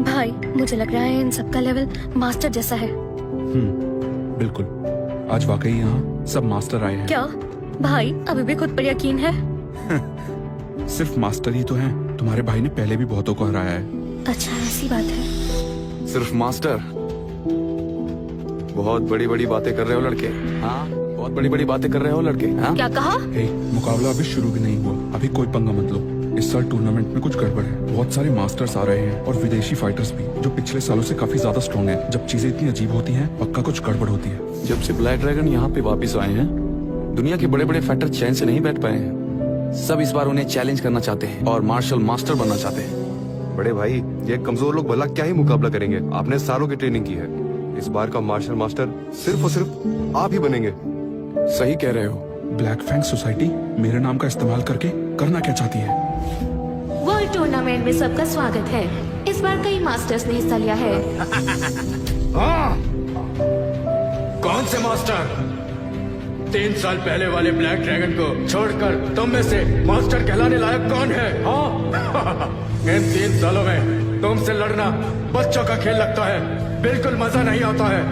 भाई, मुझे लग रहा है इन सबका लेवल मास्टर जैसा है। बिल्कुल, आज वाकई यहाँ सब मास्टर आए हैं। क्या भाई, अभी भी खुद पर यकीन है? सिर्फ मास्टर ही तो हैं। तुम्हारे भाई ने पहले भी बहुतों को हराया है। अच्छा, ऐसी बात है। सिर्फ मास्टर? बहुत बड़ी बड़ी बातें कर रहे हो लड़के। हाँ, बहुत बड़ी बड़ी बातें कर रहे हो लड़के। हाँ? क्या कहा? हे, मुकाबला अभी शुरू भी नहीं हुआ। अभी कोई पंगा मत लो। इस साल टूर्नामेंट में कुछ गड़बड़ है। बहुत सारे मास्टर्स आ रहे हैं और विदेशी फाइटर्स भी, जो पिछले सालों से काफी ज्यादा स्ट्रॉन्ग हैं। जब चीजें इतनी अजीब होती हैं, पक्का कुछ गड़बड़ होती है। जब से ब्लैक ड्रैगन यहाँ पे वापस आए हैं, दुनिया के बड़े बड़े फाइटर चैन से नहीं बैठ पाए हैं। सब इस बार उन्हें चैलेंज करना चाहते हैं और मार्शल मास्टर बनना चाहते हैं। बड़े भाई, ये कमजोर लोग भला क्या ही मुकाबला करेंगे? आपने सालों की ट्रेनिंग की है। इस बार का मार्शल मास्टर सिर्फ और सिर्फ आप ही बनेंगे। सही कह रहे हो। ब्लैक फैंग सोसाइटी मेरे नाम का इस्तेमाल करके करना क्या चाहती है? वर्ल्ड टूर्नामेंट में सबका स्वागत है। इस बार कई मास्टर्स ने हिस्सा लिया है। कौन से मास्टर? 3 साल पहले वाले ब्लैक ड्रैगन को छोड़कर तुम में से मास्टर कहलाने लायक कौन है? हाँ? इन 3 सालों में तुमसे लड़ना बच्चों का खेल लगता है। बिल्कुल मजा नहीं आता है।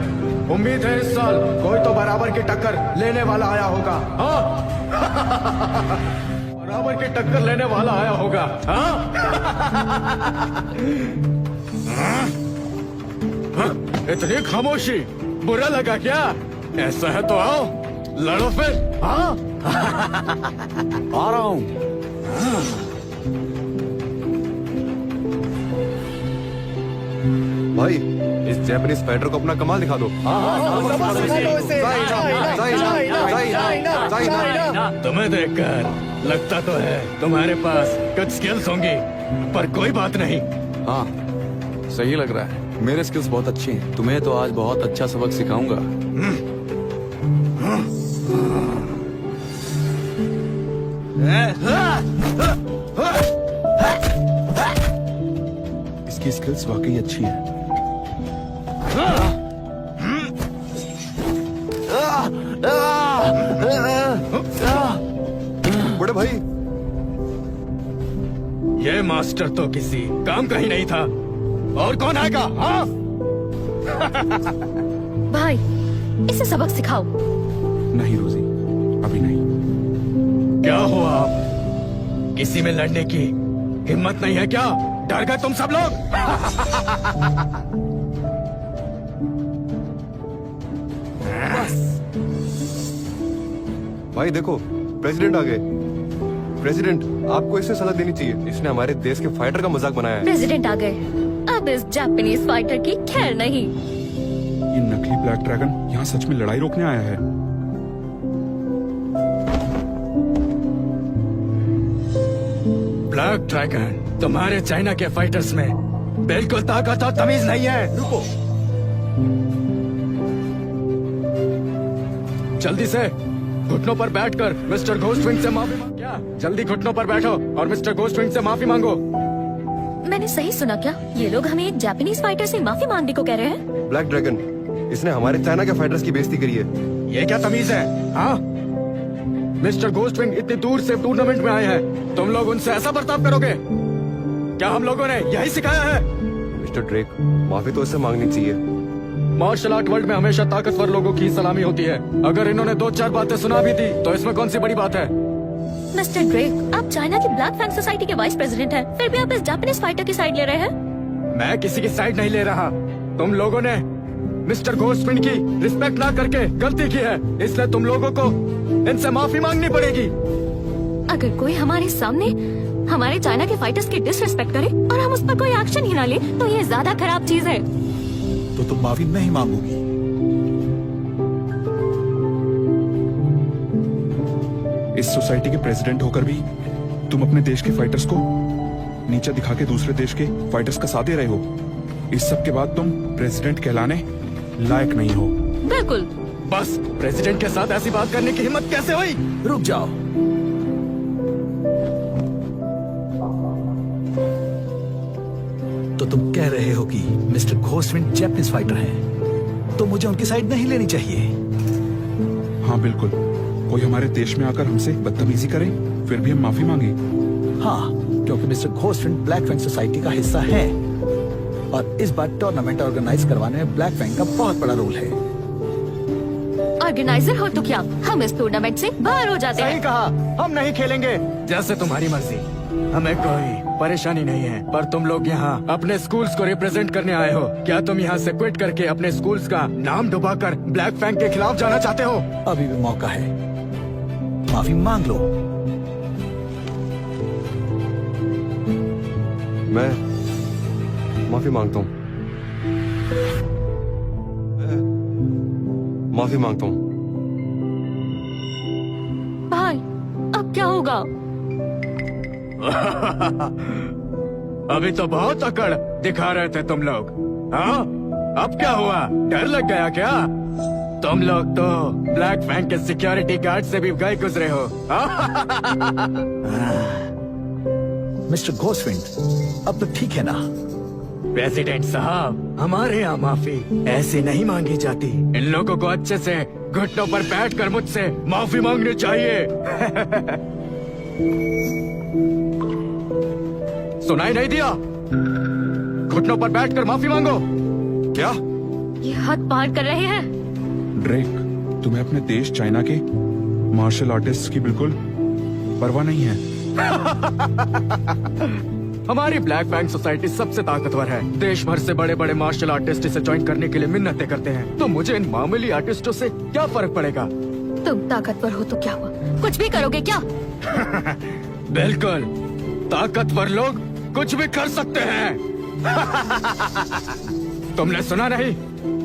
उम्मीद है इस साल कोई तो बराबर की टक्कर लेने वाला आया होगा। हाँ? बराबर की टक्कर लेने वाला आया होगा। हाँ? इतनी खामोशी, बुरा लगा क्या? ऐसा है तो आओ, लड़ो फिर। हाँ आ रहा हूँ। भाई इस जापानीज फाइटर को अपना कमाल दिखा दो। तुम्हें देखकर लगता तो है तुम्हारे पास कुछ स्किल्स होंगी, पर कोई बात नहीं। हाँ, सही लग रहा है। मेरे स्किल्स बहुत अच्छे हैं। तुम्हें तो आज बहुत अच्छा सबक सिखाऊंगा। इसकी स्किल्स वाकई अच्छी है। बड़े भाई, ये मास्टर तो किसी काम का ही नहीं था। और कौन आएगा? हाँ? भाई, इसे सबक सिखाओ। नहीं रोजी, अभी नहीं। क्या हुआ आप? किसी में लड़ने की हिम्मत नहीं है क्या? डर गए तुम सब लोग? भाई देखो, प्रेसिडेंट आ गए। प्रेसिडेंट, आपको इसे सजा देनी चाहिए। इसने हमारे देश के फाइटर का मजाक बनाया है। प्रेसिडेंट आ गए। अब इस जापानीज फाइटर की खैर नहीं। ये नकली ब्लैक ड्रैगन यहाँ सच में लड़ाई रोकने आया है। ब्लैक ड्रैगन, तुम्हारे चाइना के फाइटर्स में बिल्कुल ताकत और तमीज नहीं है। रुको, जल्दी से घुटनों पर बैठकर मिस्टर घोस्टविंग से माफी मांग। क्या? जल्दी घुटनों पर बैठो और मिस्टर घोस्टविंग से माफी मांगो। मैंने सही सुना क्या? ये लोग हमें एक जापानीज फाइटर से माफी मांगने को कह रहे हैं? ब्लैक ड्रैगन, इसने हमारे चाइना के फाइटर्स की बेइज्जती करी है। ये क्या तमीज है? हाँ, मिस्टर घोस्टविंग इतनी दूर से टूर्नामेंट में आए हैं, तुम लोग उनसे ऐसा बर्ताव करोगे? क्या हम लोगों ने यही सिखाया है? मिस्टर ड्रेक, माफी तो इससे मांगनी चाहिए। मार्शल आर्ट वर्ल्ड में हमेशा ताकतवर लोगों की सलामी होती है। अगर इन्होंने 2-4 बातें सुना भी थी तो इसमें कौन सी बड़ी बात है? मिस्टर ड्रेक, आप चाइना की ब्लैक फैंग सोसाइटी के वाइस प्रेसिडेंट हैं, फिर भी आप इस जापानीज फाइटर की साइड ले रहे हैं? मैं किसी की साइड नहीं ले रहा। तुम लोगों ने मिस्टर घोस्टविंग की रिस्पेक्ट ना करके गलती की है, इसलिए तुम लोगों को इनसे माफी मांगनी पड़ेगी। अगर कोई हमारे सामने हमारे चाइना के फाइटर्स की डिसरिस्पेक्ट करे और हम उस पर कोई एक्शन ही ना ले तो ये ज्यादा खराब चीज है। तो तुम माफी नहीं मांगोगी? इस सोसाइटी के प्रेसिडेंट होकर भी तुम अपने देश के फाइटर्स को नीचा दिखा के दूसरे देश के फाइटर्स का साथ दे रहे हो। इस सब के बाद तुम प्रेसिडेंट कहलाने लायक नहीं हो। बिल्कुल। बस, प्रेसिडेंट के साथ ऐसी बात करने की हिम्मत कैसे हुई? रुक जाओ। तो तुम कह रहे हो कि मिस्टर घोस्टविंग जापानीज फाइटर हैं, तो मुझे उनकी साइड नहीं लेनी चाहिए? हाँ बिल्कुल। कोई हमारे देश में आकर हमसे बदतमीजी करे फिर भी हम माफी मांगे? हाँ, क्योंकि मिस्टर घोस्टविंग ब्लैक फैंग सोसाइटी का हिस्सा है और इस बार टूर्नामेंट ऑर्गेनाइज करवाने में ब्लैक फैंग का बहुत बड़ा रोल है। ऑर्गेनाइजर हो तो क्या हम इस टूर्नामेंट से बाहर हो जाते सही हैं? कहा, हम नहीं खेलेंगे। जैसे तुम्हारी मर्जी, हमें कोई परेशानी नहीं है। पर तुम लोग यहाँ अपने स्कूल्स को रिप्रेजेंट करने आए हो। क्या तुम यहाँ से क्विट करके अपने स्कूल्स का नाम डुबाकर ब्लैक फैंग के खिलाफ जाना चाहते हो? अभी भी मौका है, माफी मांग लो। मैं माफी मांगता हूँ। माफी मांगता हूँ। भाई, अब क्या होगा? अभी तो बहुत अकड़ दिखा रहे थे तुम लोग। हाँ, अब क्या हुआ? डर लग गया क्या? तुम लोग तो ब्लैक फैंग के सिक्योरिटी गार्ड से भी गए गुजरे हो। मिस्टर घोस्टविंग, अब तो ठीक है ना? प्रेसिडेंट साहब, हमारे यहाँ माफी ऐसे नहीं मांगी जाती। इन लोगों को अच्छे से घुटनों पर बैठकर मुझसे माफी मांगनी चाहिए। सुनाई नहीं दिया? घुटनों पर बैठकर माफी मांगो। क्या? ये हद पार कर रहे हैं। ड्रेक, तुम्हें अपने देश चाइना के मार्शल आर्टिस्ट की बिल्कुल परवाह नहीं है। हमारी ब्लैक फैंग सोसाइटी सबसे ताकतवर है। देश भर से बड़े बड़े मार्शल आर्टिस्ट इसे ज्वाइन करने के लिए मिन्नतें करते हैं। तो मुझे इन मामूली आर्टिस्टों से क्या फर्क पड़ेगा? तुम ताकतवर हो तो क्या हुआ, कुछ भी करोगे क्या? बिल्कुल, ताकतवर लोग कुछ भी कर सकते हैं। तुमने सुना नहीं?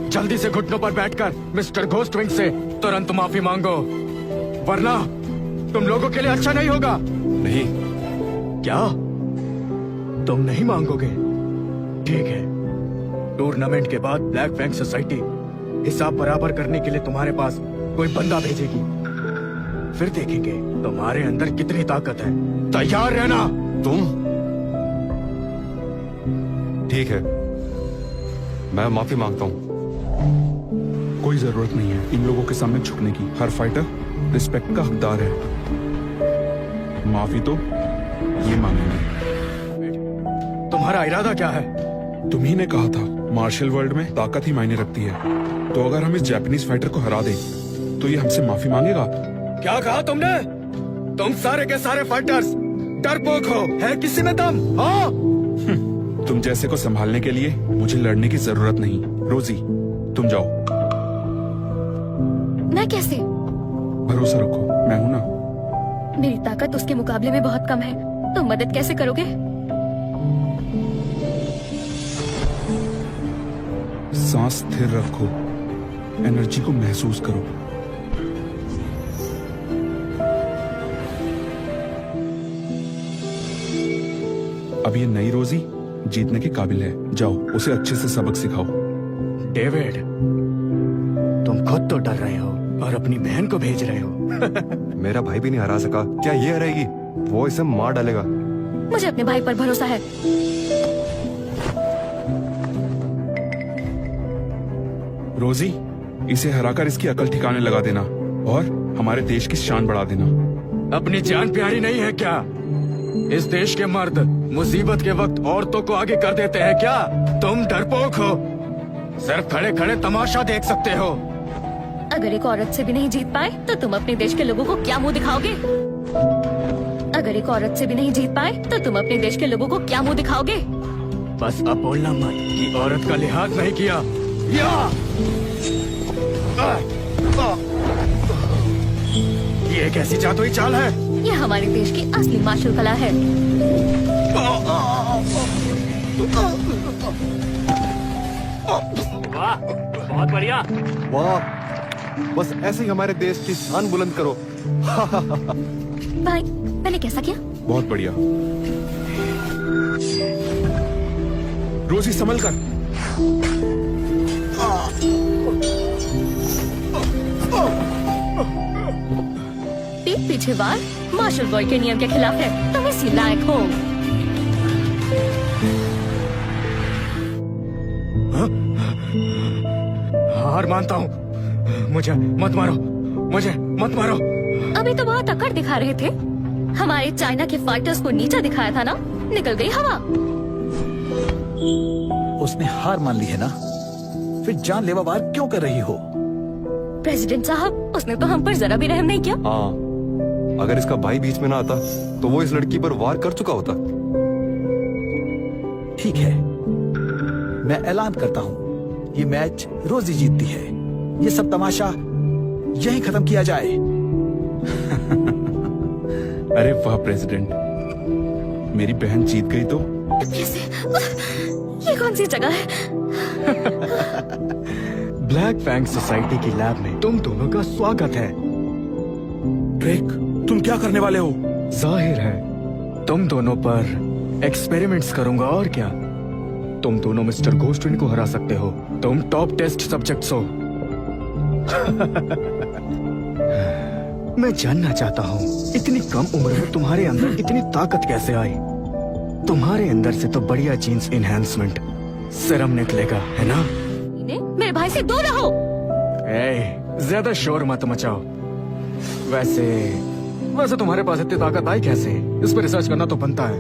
जल्दी से घुटनों पर बैठकर मिस्टर घोस्टविंग से तुरंत माफी मांगो, वरना तुम लोगों के लिए अच्छा नहीं होगा। नहीं। क्या तुम नहीं मांगोगे? ठीक है, टूर्नामेंट के बाद ब्लैक फैंग सोसाइटी हिसाब बराबर करने के लिए तुम्हारे पास कोई बंदा भेजेगी। फिर देखेंगे तुम्हारे अंदर कितनी ताकत है। तैयार रहना। तुम? ठीक है, मैं माफी मांगता हूँ। कोई जरूरत नहीं है इन लोगों के सामने झुकने की। हर फाइटर रिस्पेक्ट का हकदार है। माफी तो ये मांगेंगे। तुम्हारा इरादा क्या है? तुम्ही ने कहा था मार्शल वर्ल्ड में ताकत ही मायने रखती है। तो अगर हम इस जापानीज फाइटर को हरा दें तो ये हमसे माफी मांगेगा? क्या कहा तुमने? तुम सारे के सारे फाइटर्स डरपोक हो। है किसी में दम? हाँ? तुम जैसे को संभालने के लिए मुझे लड़ने की जरूरत नहीं। रोजी, तुम जाओ। मैं कैसे? भरोसा रखो, मैं हूं ना। मेरी ताकत उसके मुकाबले में बहुत कम है। तुम मदद कैसे करोगे? सांस स्थिर रखो, एनर्जी को महसूस करो। अब ये नई रोजी जीतने के काबिल है। जाओ, उसे अच्छे से सबक सिखाओ। डेविड, तुम खुद तो डर रहे हो और अपनी बहन को भेज रहे हो। मेरा भाई भी नहीं हरा सका, क्या ये हराएगी? वो इसे मार डालेगा। मुझे अपने भाई पर भरोसा है। रोजी, इसे हराकर इसकी अकल ठिकाने लगा देना और हमारे देश की शान बढ़ा देना। अपनी जान प्यारी नहीं है क्या? इस देश के मर्द मुसीबत के वक्त औरतों को आगे कर देते हैं क्या? तुम डरपोक हो, सिर्फ खड़े खड़े तमाशा देख सकते हो। अगर एक औरत से भी नहीं जीत पाए तो तुम अपने देश के लोगों को क्या मुंह दिखाओगे? अगर एक औरत से भी नहीं जीत पाए तो तुम अपने देश के लोगों को क्या मुंह दिखाओगे? बस अब बोलना मत कि औरत का लिहाज नहीं किया। ये एक ऐसी जादुई चाल है। ये हमारे देश की असली मार्शल कला है। वाह, बहुत बढ़िया। वाह, बस ऐसे ही हमारे देश की शान बुलंद करो। भाई, मैंने कैसा किया? बहुत बढ़िया। रोजी, संभल कर। पीठ पीछे वार मार्शल बॉय के नियम के खिलाफ है। तुम इसी लायक हो। हार मानता हूँ। मुझे मत मारो, मुझे मत मारो। अभी तो बहुत अकड़ दिखा रहे थे। हमारे चाइना के फाइटर्स को नीचा दिखाया था ना, निकल गई हवा। उसने हार मान ली है ना, फिर जानलेवा वार क्यों कर रही हो? प्रेसिडेंट साहब, उसने तो हम पर जरा भी रहम नहीं किया। हाँ, अगर इसका भाई बीच में ना आता तो वो इस लड़की पर वार कर चुका होता। ठीक है, मैं ऐलान करता हूँ, ये मैच रोजी जीतती है। ये सब तमाशा यहीं खत्म किया जाए। अरे वाह प्रेसिडेंट, मेरी बहन जीत गई तो? कैसे? ये कौन सी जगह है? ब्लैक फैंग सोसाइटी की लैब में तुम दोनों का स्वागत है। ड्रेक, तुम क्या करने वाले हो? जाहिर है तुम दोनों पर एक्सपेरिमेंट्स करूंगा, और क्या। तुम दोनों मिस्टर घोस्टविंड को हरा सकते हो। तुम टॉप टेस्ट सब्जेक्ट्स हो। मैं जानना चाहता हूँ, इतनी कम उम्र में तुम्हारे अंदर इतनी ताकत कैसे आई? तुम्हारे अंदर से तो बढ़िया जीन्स इनहेंसमेंट सीरम निकलेगा, है ना? मेरे भाई से दूर रहो। ज्यादा शोर मत मचाओ। वैसे तुम्हारे पास इतनी ताकत आई कैसे? इस पर रिसर्च करना तो बनता है।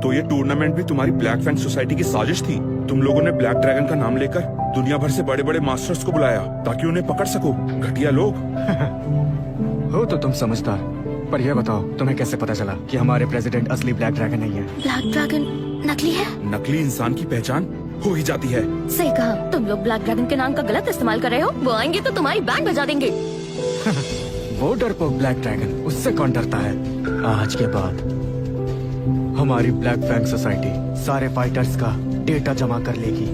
तो ये टूर्नामेंट भी तुम्हारी ब्लैक फैंग सोसाइटी की साजिश थी? तुम लोगों ने ब्लैक ड्रैगन का नाम लेकर दुनिया भर से बड़े बड़े मास्टर्स को बुलाया ताकि उन्हें पकड़ सको। घटिया लोग। हो तो तुम समझदार, पर यह बताओ, तुम्हें कैसे पता चला कि हमारे प्रेसिडेंट असली ब्लैक ड्रैगन नहीं है? ब्लैक ड्रैगन नकली है? नकली इंसान की पहचान हो ही जाती है। सही कहा, तुम लोग ब्लैक ड्रैगन के नाम का गलत इस्तेमाल कर रहे हो। वो आएंगे तो तुम्हारी बैंड बजा देंगे। वो डरपोक ब्लैक ड्रैगन, उससे कौन डरता है? आज के बाद हमारी ब्लैक फैंग सोसाइटी सारे फाइटर्स का डेटा जमा कर लेगी।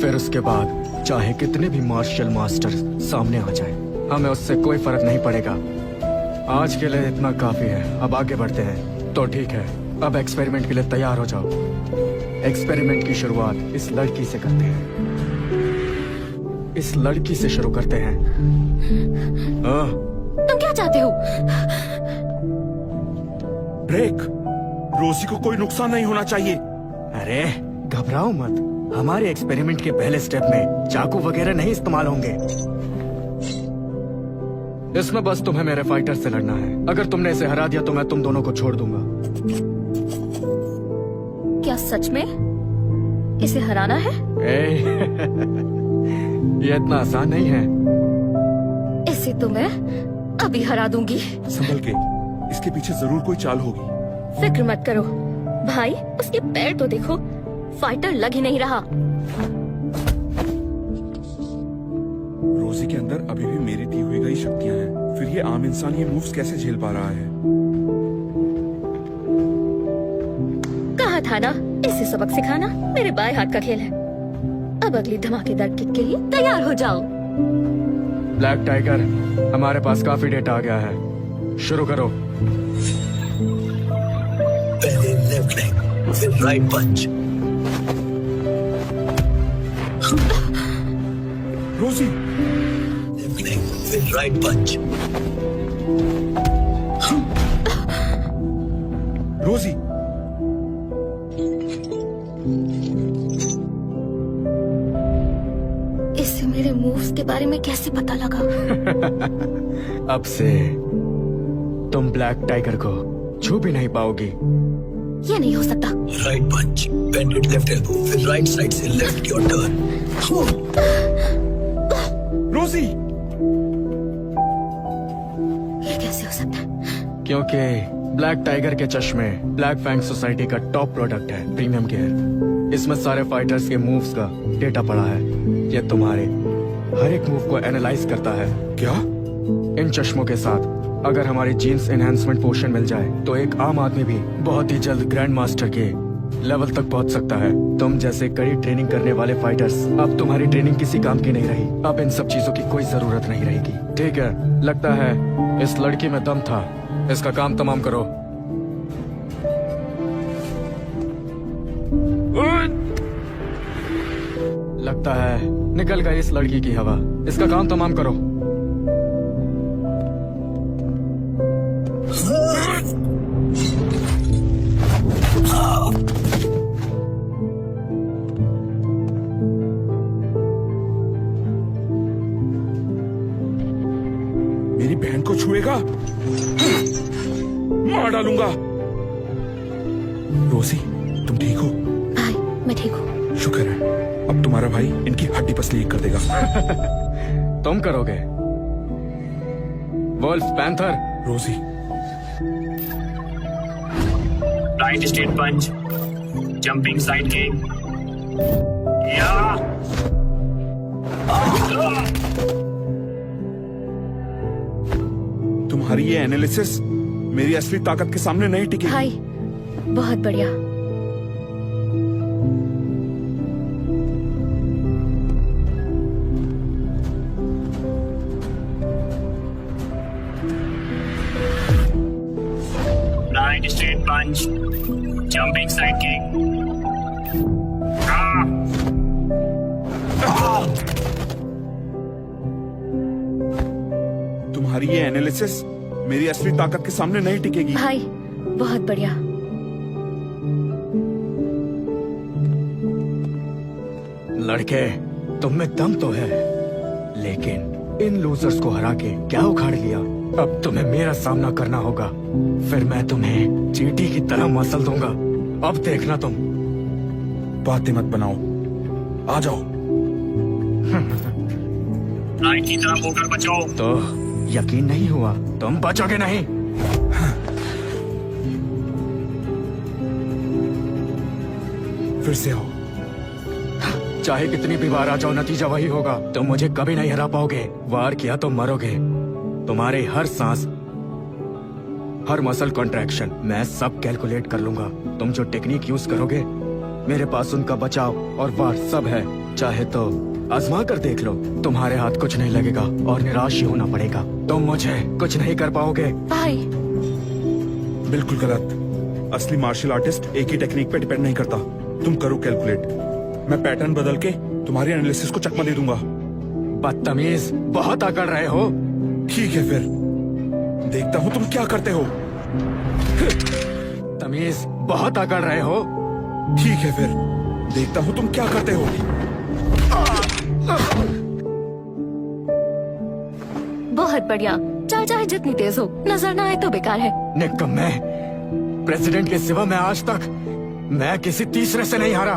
फिर उसके बाद चाहे कितने भी मार्शल मास्टर सामने आ जाए, हमें उससे कोई फर्क नहीं पड़ेगा। आज के लिए इतना काफी है, अब आगे बढ़ते हैं। तो ठीक है, अब एक्सपेरिमेंट के लिए तैयार हो जाओ। एक्सपेरिमेंट की शुरुआत इस लड़की से करते हैं। इस लड़की से शुरू करते हैं। तुम क्या चाहते हो? ब्रेक, रोजी को कोई नुकसान नहीं होना चाहिए। अरे घबराओ मत, हमारे एक्सपेरिमेंट के पहले स्टेप में चाकू वगैरह नहीं इस्तेमाल होंगे। इसमें बस तुम्हें मेरे फाइटर से लड़ना है। अगर तुमने इसे हरा दिया तो मैं तुम दोनों को छोड़ दूंगा। क्या सच में इसे हराना है? ये इतना आसान नहीं है। इसे तो मैं अभी हरा दूंगी। संभल के, इसके पीछे जरूर कोई चाल होगी। फिक्र मत करो भाई, उसके पैर तो देखो, फाइटर लग ही नहीं रहा। रोजी के अंदर अभी भी मेरी दी हुई गई शक्तियां हैं, फिर ये आम इंसान ये मूव्स कैसे झेल पा रहा है? कहा था ना, इसे सबक सिखाना मेरे बाएं हाथ का खेल है। अब अगली धमाकेदार किक के लिए तैयार हो जाओ। ब्लैक टाइगर, हमारे पास काफी डेटा आ गया है। शुरू करो। पहले लेफ्ट लेग, फिर राइट पंच। रोजी, लेफ्ट लेग, फिर राइट पंच। रोजी, इससे मेरे मूव्स के बारे में कैसे पता लगा? अब से तुम ब्लैक टाइगर को छू भी नहीं पाओगी। ये नहीं हो सकता। Right punch, bend it left elbow, फिर राइट साइड से लेफ्ट योर टर्न। रोजी, ये कैसे हो सकता है? क्योंकि ब्लैक टाइगर के चश्मे ब्लैक फैंग सोसाइटी का टॉप प्रोडक्ट है, प्रीमियम केयर। इसमें सारे फाइटर्स के मूव्स का डेटा पड़ा है। ये तुम्हारे हर एक मूव को एनालाइज करता है। क्या? इन चश्मों के साथ अगर हमारी जीन्स एनहांसमेंट पोशन मिल जाए तो एक आम आदमी भी बहुत ही जल्द ग्रैंड मास्टर के लेवल तक पहुंच सकता है। तुम जैसे कड़ी ट्रेनिंग करने वाले फाइटर्स, अब तुम्हारी ट्रेनिंग किसी काम की नहीं रही। अब इन सब चीजों की कोई जरूरत नहीं रहेगी। ठीक है, लगता है इस लड़की में दम था। इसका काम तमाम करो। लगता है निकल गई इस लड़की की हवा। इसका काम तमाम करो। मेरी बहन को छुएगा, मार डालूंगा। रोजी, तुम ठीक हो? भाई, मैं ठीक हूँ। शुक्र है, अब तुम्हारा भाई इनकी हड्डी पसली एक कर देगा। तुम करोगे? Wolf panther. Rosie, right straight punch, jumping side kick. तुम्हारी ये एनालिसिस मेरी असली ताकत के सामने नहीं टिकेगी। भाई, बहुत बढ़िया। Right straight punch, jumping side kick. तुम्हारी ये एनालिसिस मेरी असली ताकत के सामने नहीं टिकेगी। भाई, बहुत बढ़िया। लड़के, तुम में दम तो है, लेकिन इन लूजर्स को हरा के क्या उखाड़ लिया? अब तुम्हें मेरा सामना करना होगा, फिर मैं तुम्हें चींटी की तरह मसल दूंगा। अब देखना तुम। बातें मत बनाओ, आ जाओ। राइट की तरफ होकर बचो। तो यकीन नहीं हुआ? तुम बचोगे नहीं। फिर से आओ। चाहे कितनी भी बार आ जाओ, नतीजा वही होगा। तुम मुझे कभी नहीं हरा पाओगे। वार किया तो मरोगे। तुम्हारे हर सांस, हर मसल कॉन्ट्रैक्शन मैं सब कैलकुलेट कर लूंगा। तुम जो टेक्निक यूज करोगे, मेरे पास उनका बचाव और वार सब है। चाहे तो आजमा कर देख लो। तुम्हारे हाथ कुछ नहीं लगेगा और निराश ही होना पड़ेगा। तुम मुझे कुछ नहीं कर पाओगे। भाई बिल्कुल गलत। असली मार्शल आर्टिस्ट एक ही टेक्निक पे डिपेंड नहीं करता। तुम करो कैलकुलेट, मैं पैटर्न बदल के तुम्हारी एनालिसिस को चकमा दे दूंगा। बदतमीज, बहुत अकड़ रहे हो। ठीक है फिर, देखता हूँ तुम क्या करते हो। तमीज, बहुत अकड़ रहे हो। ठीक है फिर, देखता हूँ तुम क्या करते हो। बहुत बढ़िया। चाहे जितनी तेज हो, नजर ना आए तो बेकार है। निकम्मे, प्रेसिडेंट के सिवा मैं किसी तीसरे से नहीं हारा।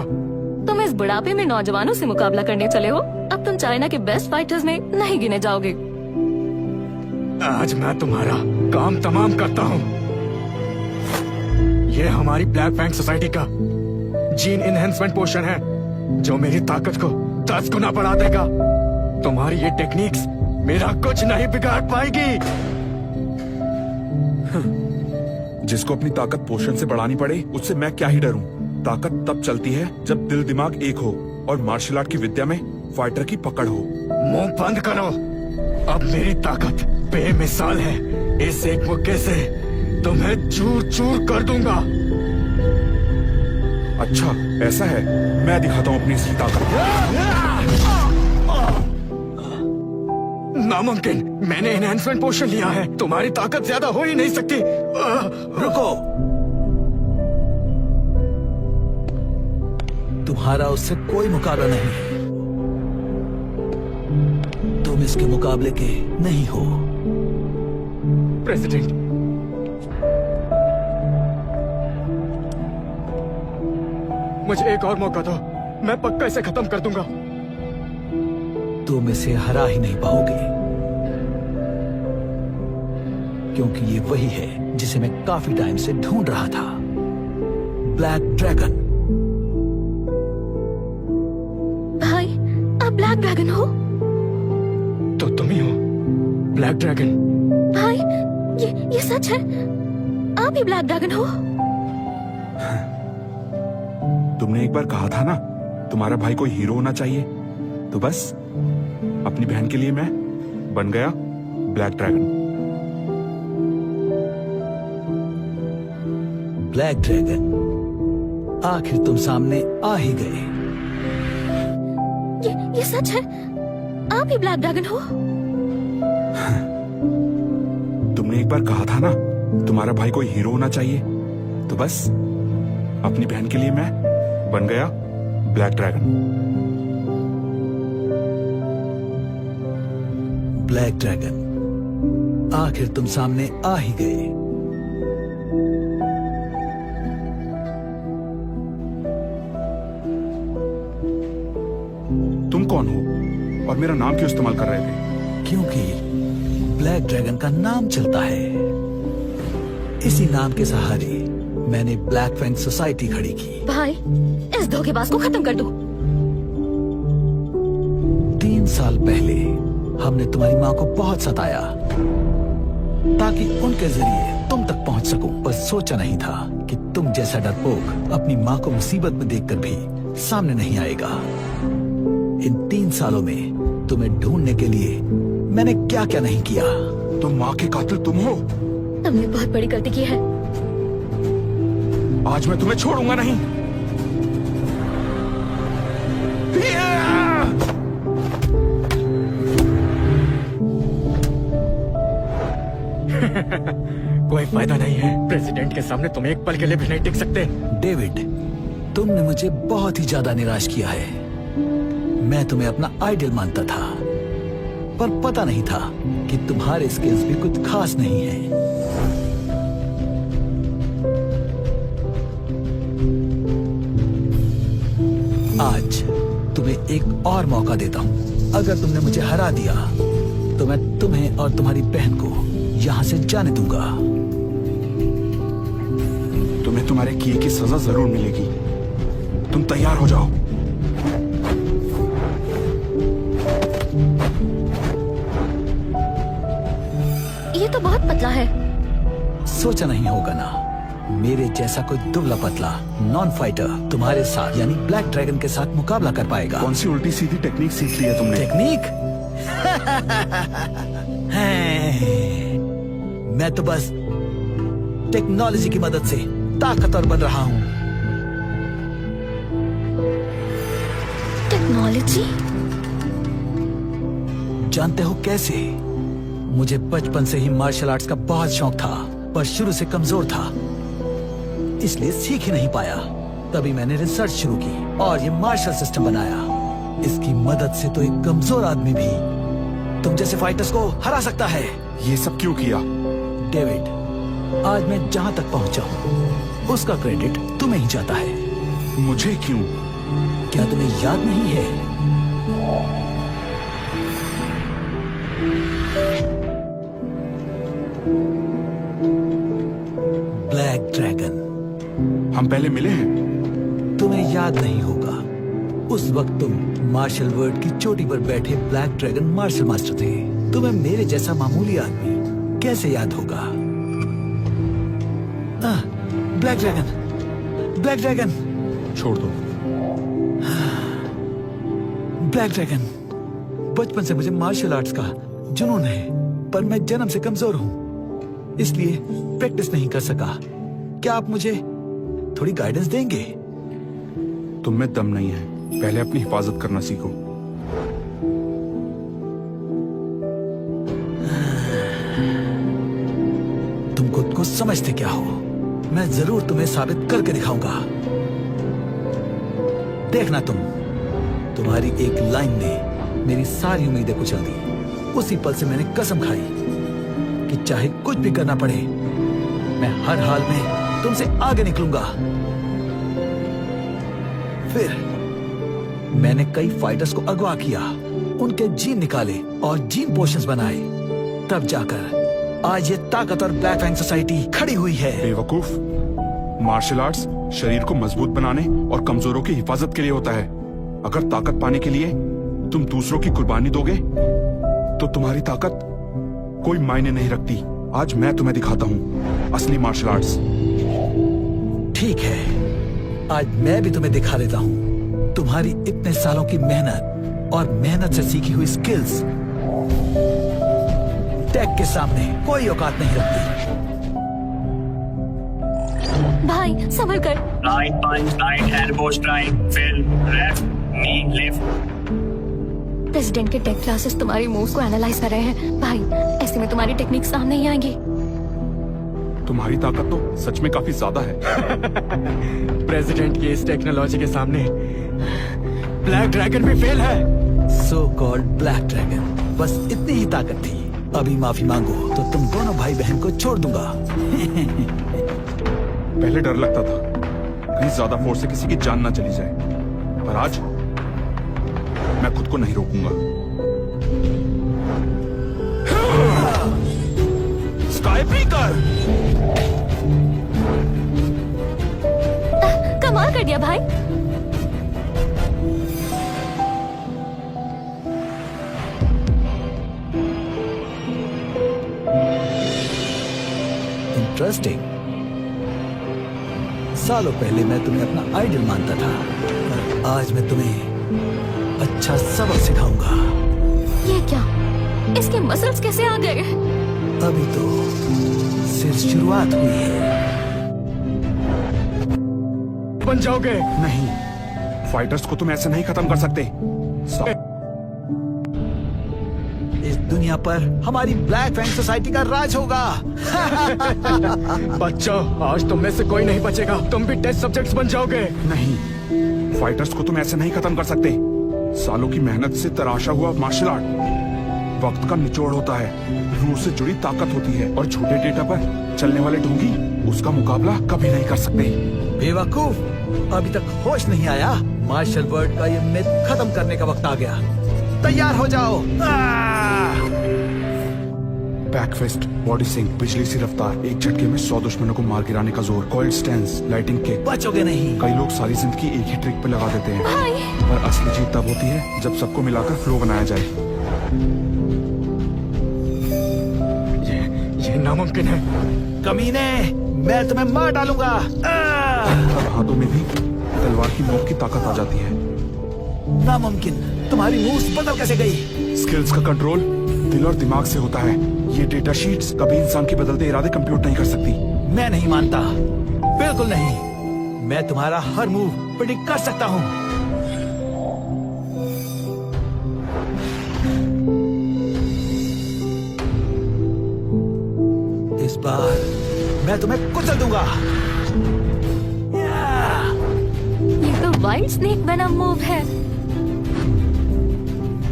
तुम इस बुढ़ापे में नौजवानों से मुकाबला करने चले हो। अब तुम चाइना के बेस्ट फाइटर्स में नहीं गिने जाओगे। आज मैं तुम्हारा काम तमाम करता हूँ। ये हमारी ब्लैक फैंग सोसाइटी का जीन इनहेंसमेंट पोशन है, जो मेरी ताकत को 10 गुना बढ़ा देगा। तुम्हारी ये टेक्निक्स मेरा कुछ नहीं बिगाड़ पाएगी। जिसको अपनी ताकत पोषण से बढ़ानी पड़े, उससे मैं क्या ही डरूं। ताकत तब चलती है जब दिल दिमाग एक हो और मार्शल आर्ट की विद्या में फाइटर की पकड़ हो। मुंह बंद करो। अब मेरी ताकत बेमिसाल है। इस एक मुक्के से तुम्हें चूर चूर कर दूंगा। अच्छा ऐसा है, मैं दिखाता हूँ अपनी असली ताकत। नामुमकिन, मैंने एनहांसमेंट पोशन लिया है। तुम्हारी ताकत ज्यादा हो ही नहीं सकती। रुको, तुम्हारा उससे कोई मुकाबला नहीं है। तुम इसके मुकाबले के नहीं हो। प्रेसिडेंट, मुझे एक और मौका दो। मैं पक्का इसे खत्म कर दूंगा। तुम इसे हरा ही नहीं पाओगे, क्योंकि ये वही है जिसे मैं काफी टाइम से ढूंढ रहा था। Black dragon. भाई, आप ब्लैक ड्रैगन हो? तो तुम ही हो ब्लैक ड्रैगन। भाई, ये सच है? आप ही ब्लैक ड्रैगन हो? तुमने एक बार कहा था ना, तुम्हारा भाई कोई हीरो होना चाहिए, तो बस अपनी बहन के लिए मैं बन गया ब्लैक ड्रैगन। ब्लैक ड्रैगन, आखिर तुम सामने आ ही गए। ये सच है? आप ही ब्लैक ड्रैगन हो? तुमने एक बार कहा था ना, तुम्हारा भाई कोई हीरो होना चाहिए, तो बस अपनी बहन के लिए मैं बन गया ब्लैक ड्रैगन। ब्लैक ड्रैगन, आखिर तुम सामने आ ही गए। तुम कौन हो और मेरा नाम क्यों इस्तेमाल कर रहे थे? क्योंकि ब्लैक ड्रैगन का नाम चलता है। इसी नाम के सहारे मैंने ब्लैक फैंग सोसाइटी खड़ी की। भाई, इस धोखेबाज को खत्म कर दो। 3 साल पहले हमने तुम्हारी माँ को बहुत सताया, ताकि उनके जरिए तुम तक पहुंच सकूं। पर सोचा नहीं था कि तुम जैसा डरपोक अपनी माँ को मुसीबत में देखकर भी सामने नहीं आएगा। इन 3 सालों में तुम्हें ढूंढने के लिए मैंने क्या क्या नहीं किया। तुम माँ के कातिल तुम हो। तुमने बहुत बड़ी गलती की है। आज मैं तुम्हें छोड़ूंगा नहीं। कोई फायदा नहीं है। प्रेसिडेंट के सामने तुम एक पल के लिए भी नहीं टिक सकते। डेविड, तुमने मुझे बहुत ही ज्यादा निराश किया है। मैं तुम्हें अपना आइडल मानता था, पर पता नहीं था कि तुम्हारे स्किल्स भी कुछ खास नहीं है। आज तुम्हें एक और मौका देता हूँ। अगर तुमने मुझे हरा दिया तो मैं तुम्हें और तुम्हारी बहन को यहाँ से जाने दूंगा। तुम्हें तुम्हारे किए की सजा जरूर मिलेगी। तुम तैयार हो जाओ। ये तो बहुत पतला है। सोचा नहीं होगा ना, मेरे जैसा कोई दुबला पतला नॉन फाइटर तुम्हारे साथ यानी ब्लैक ड्रैगन के साथ मुकाबला कर पाएगा। कौन सी उल्टी सीधी टेक्निक सीख ली है तुमने? टेक्निक? मैं तो बस टेक्नोलॉजी की मदद से ताकतवर बन रहा हूँ। टेक्नोलॉजी? जानते हो कैसे? मुझे बचपन से ही मार्शल आर्ट्स का बहुत शौक था, पर शुरू से कमजोर था, इसलिए सीख ही नहीं पाया। तभी मैंने रिसर्च शुरू की और ये मार्शल सिस्टम बनाया। इसकी मदद से तो एक कमजोर आदमी भी तुम जैसे फाइटर्स को हरा सकता है। ये सब क्यों किया? डेविड, आज मैं जहां तक पहुंचा हूं उसका क्रेडिट तुम्हें ही जाता है। मुझे क्यों? क्या तुम्हें याद नहीं है? Black dragon. हम पहले मिले हैं? तुम्हें याद नहीं होगा, उस वक्त तुम मार्शल वर्ल्ड की चोटी पर बैठे ब्लैक ड्रैगन मार्शल मास्टर थे। तुम्हें मेरे जैसा मामूली आदमी कैसे याद होगा? Black dragon, black dragon. छोड़ दो। ब्लैक ड्रैगन, बचपन से मुझे मार्शल आर्ट्स का जुनून है, पर मैं जन्म से कमजोर हूँ, इसलिए प्रैक्टिस नहीं कर सका। क्या आप मुझे थोड़ी गाइडेंस देंगे? तुम में दम नहीं है, पहले अपनी हिफाजत करना सीखो। तुम खुद को समझते क्या हो? मैं जरूर तुम्हें साबित करके दिखाऊंगा। देखना तुम्हारी एक लाइन ने मेरी सारी उम्मीदें कुचल दी। उसी पल से मैंने कसम खाई कि चाहे कुछ भी करना पड़े, मैं हर हाल में तुमसे आगे निकलूंगा। फिर मैंने कई फाइटर्स को अगवा किया, उनके जीन निकाले और जीन पोशंस बनाए, तब जाकर आज ये ताकतवर ब्लैक फैंग सोसाइटी खड़ी हुई है। बेवकूफ, मार्शल आर्ट्स शरीर को मजबूत बनाने और कमजोरों की हिफाजत के लिए होता है। अगर ताकत पाने के लिए तुम दूसरों की कुर्बानी दोगे तो तुम्हारी ताकत कोई मायने नहीं रखती। आज मैं तुम्हें दिखाता हूँ असली मार्शल आर्ट्स। ठीक है, आज मैं भी तुम्हें दिखा देता हूँ तुम्हारी इतने सालों की मेहनत और मेहनत से सीखी हुई स्किल्स टैग के सामने कोई औकात नहीं रखती। भाई संभल कर। राइट पंच, राइट एल्बो स्ट्राइक, फिर लेफ्ट नी लिफ्ट। प्रेसिडेंट के टेक क्लासेस तुम्हारी मूव्स को एनालाइज कर रहे हैं। भाई ऐसे में तुम्हारी टेक्निक सामने ही आएंगी। तुम्हारी ताकत तो सच में काफी ज्यादा है। प्रेसिडेंट की इस टेक्नोलॉजी के सामने ब्लैक ड्रैगन भी फेल है। सो कॉल्ड ब्लैक ड्रैगन, बस इतनी ही ताकत थी। अभी माफी मांगो तो तुम दोनों भाई बहन को छोड़ दूंगा। पहले डर लगता था कहीं ज्यादा फोर्स से किसी की जान ना चली जाए, पर आज मैं खुद को नहीं रोकूंगा। Sky breaker! कमाल कर दिया भाई। इंटरेस्टिंग। सालों पहले मैं तुम्हें अपना आइडल मानता था, पर आज मैं तुम्हें अच्छा सबक सिखाऊंगा। ये क्या? इसके मसल्स कैसे आ गए? अभी तो सिर्फ शुरुआत हुई है। बन जाओगे। नहीं, फाइटर्स को तुम ऐसे नहीं खत्म कर सकते। इस दुनिया पर हमारी ब्लैक फैंग सोसाइटी का राज होगा। बच्चों, आज तुम में से कोई नहीं बचेगा। तुम भी टेस्ट सब्जेक्ट्स बन जाओगे। नहीं, फाइटर्स को तुम ऐसे नहीं खत्म कर सकते। सालों की मेहनत से तराशा हुआ मार्शल आर्ट वक्त का निचोड़ होता है, रूह से जुड़ी ताकत होती है, और झूठे डेटा पर चलने वाले ढोंगी उसका मुकाबला कभी नहीं कर सकते। बेवकूफ, अभी तक होश नहीं आया? मार्शल वर्ल्ड का ये मिथ खत्म करने का वक्त आ गया। तैयार हो जाओ। Back black fist, body sync, बिजली सी रफ्तार, एक झटके में 100 दुश्मनों को मार गिराने का जोर, कॉइल्ड स्टैंस, लाइटिंग किक। बचोगे नहीं। कई लोग सारी जिंदगी एक ही ट्रिक पे लगा देते हैं, पर असली जीत तब होती है जब सबको मिलाकर फ्लो बनाया जाए। ये नामुमकिन है। कमीने, मैं तुम्हें मार डालूंगा। तब हाथों में भी तलवार की नोक की ताकत आ जाती है। नामुमकिन, तुम्हारी मूव्स बदल कैसे गई? स्किल्स का कंट्रोल दिल और दिमाग से होता है। ये डेटा शीट्स कभी इंसान के बदलते इरादे कंप्यूट नहीं कर सकती। मैं नहीं मानता, बिल्कुल नहीं। मैं तुम्हारा हर मूव प्रेडिक्ट कर सकता हूँ। इस बार मैं तुम्हें कुचल दूंगा। ये तो वाइल्ड स्नेक वेनम मूव है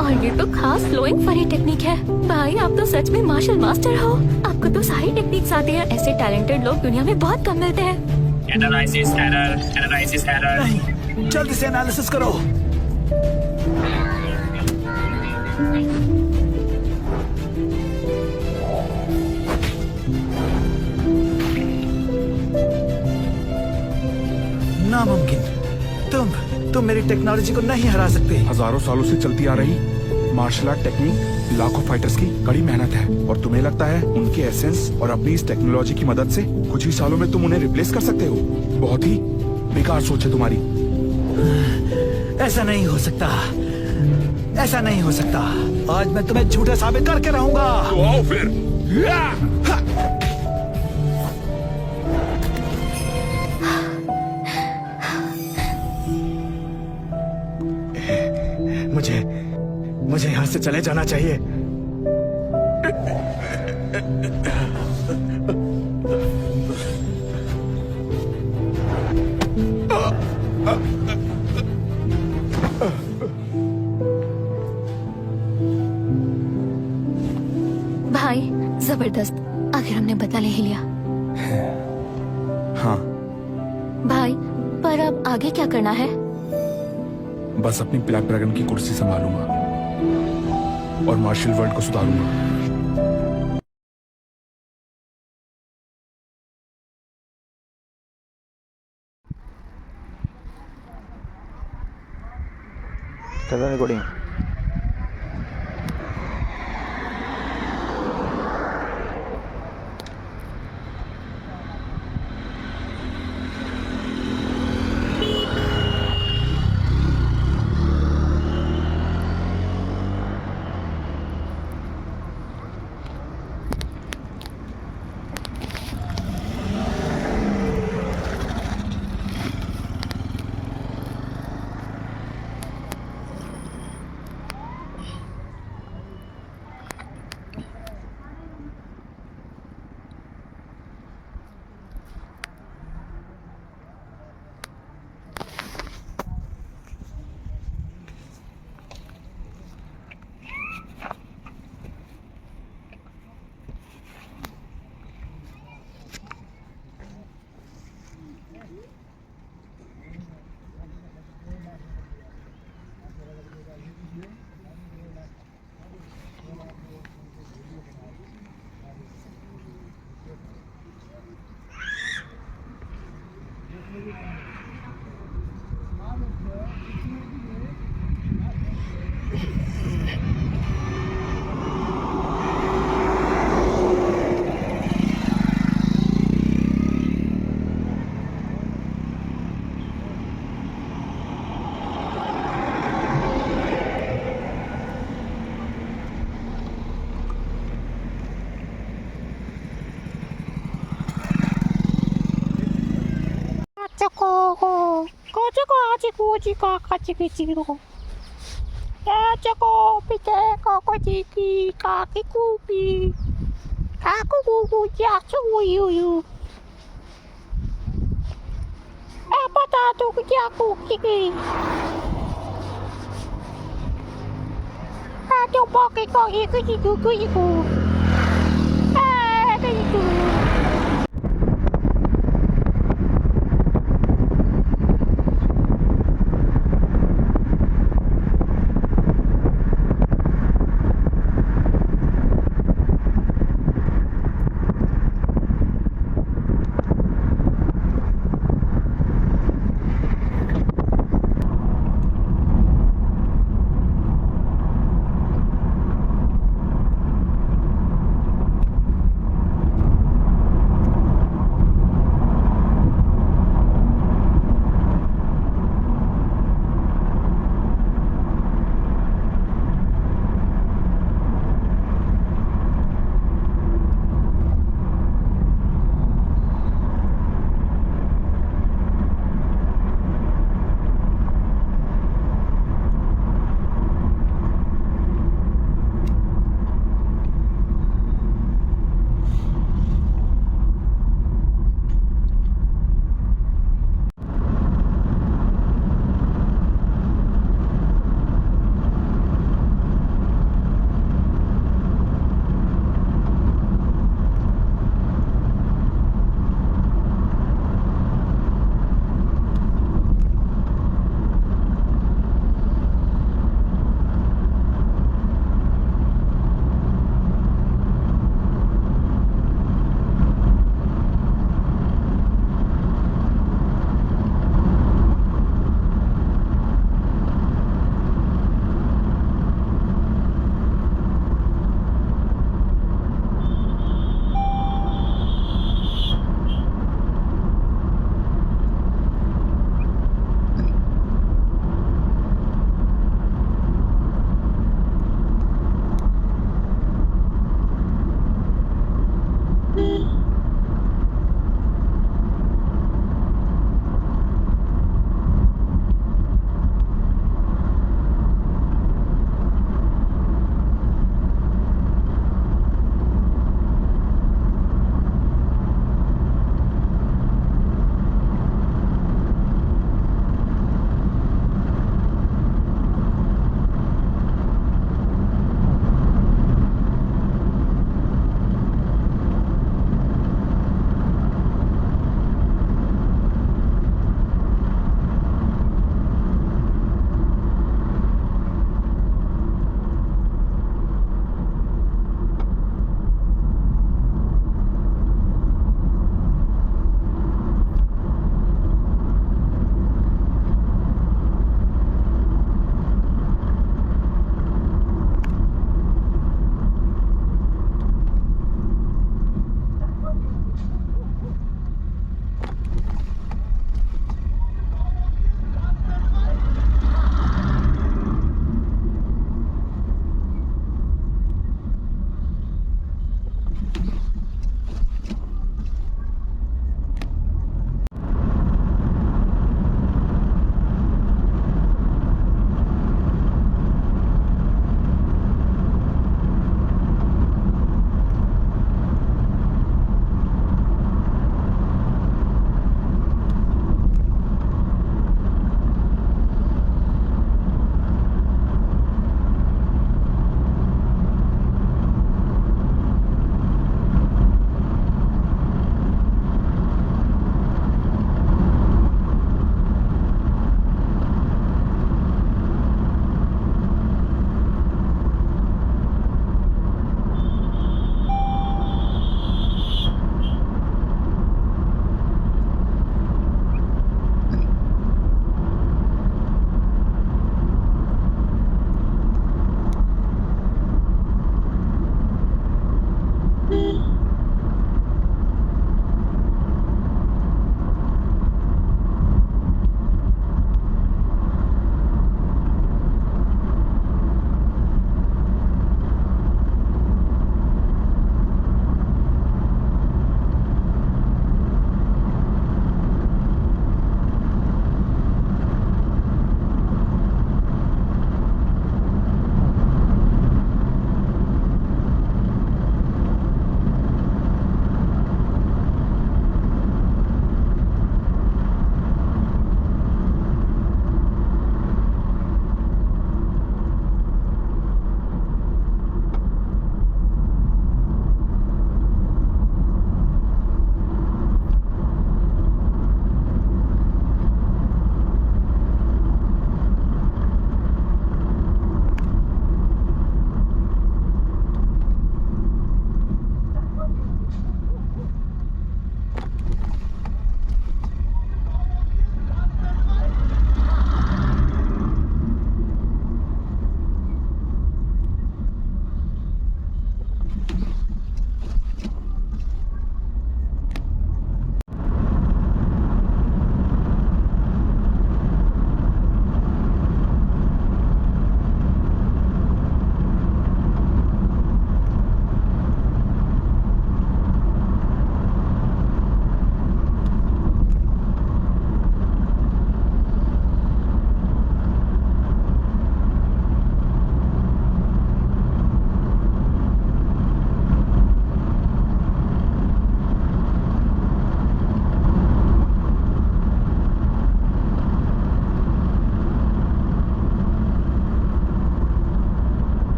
और ये तो खास फ्लोइंग फरी टेक्निक है। भाई आप तो सच में मार्शल मास्टर हो। आपको तो सारी टेक्निक्स आती हैं। ऐसे टैलेंटेड लोग दुनिया में बहुत कम मिलते हैं। Analysis error. नहीं, जल्दी से एनालिसिस करो। नामुमकिन, तुम मेरी टेक्नोलॉजी को नहीं हरा सकते। हजारों सालों से चलती आ रही मार्शल आर्ट टेक्निक लाखों फाइटर्स की कड़ी मेहनत है, और तुम्हें लगता है उनके एसेंस और अपनी इस टेक्नोलॉजी की मदद से कुछ ही सालों में तुम उन्हें रिप्लेस कर सकते हो? बहुत ही बेकार सोच है तुम्हारी। ऐसा नहीं हो सकता, ऐसा नहीं हो सकता। आज मैं तुम्हें झूठा साबित करके रहूंगा। तो आओ फिर। मुझे यहाँ से चले जाना चाहिए। भाई जबरदस्त, आखिर हमने बदला ले ही लिया। हाँ, भाई पर अब आगे क्या करना है? बस अपनी ब्लैक ड्रैगन की कुर्सी संभालूंगा और मार्शल वर्ल्ड को सुधारूंगा। रिकॉर्डिंग।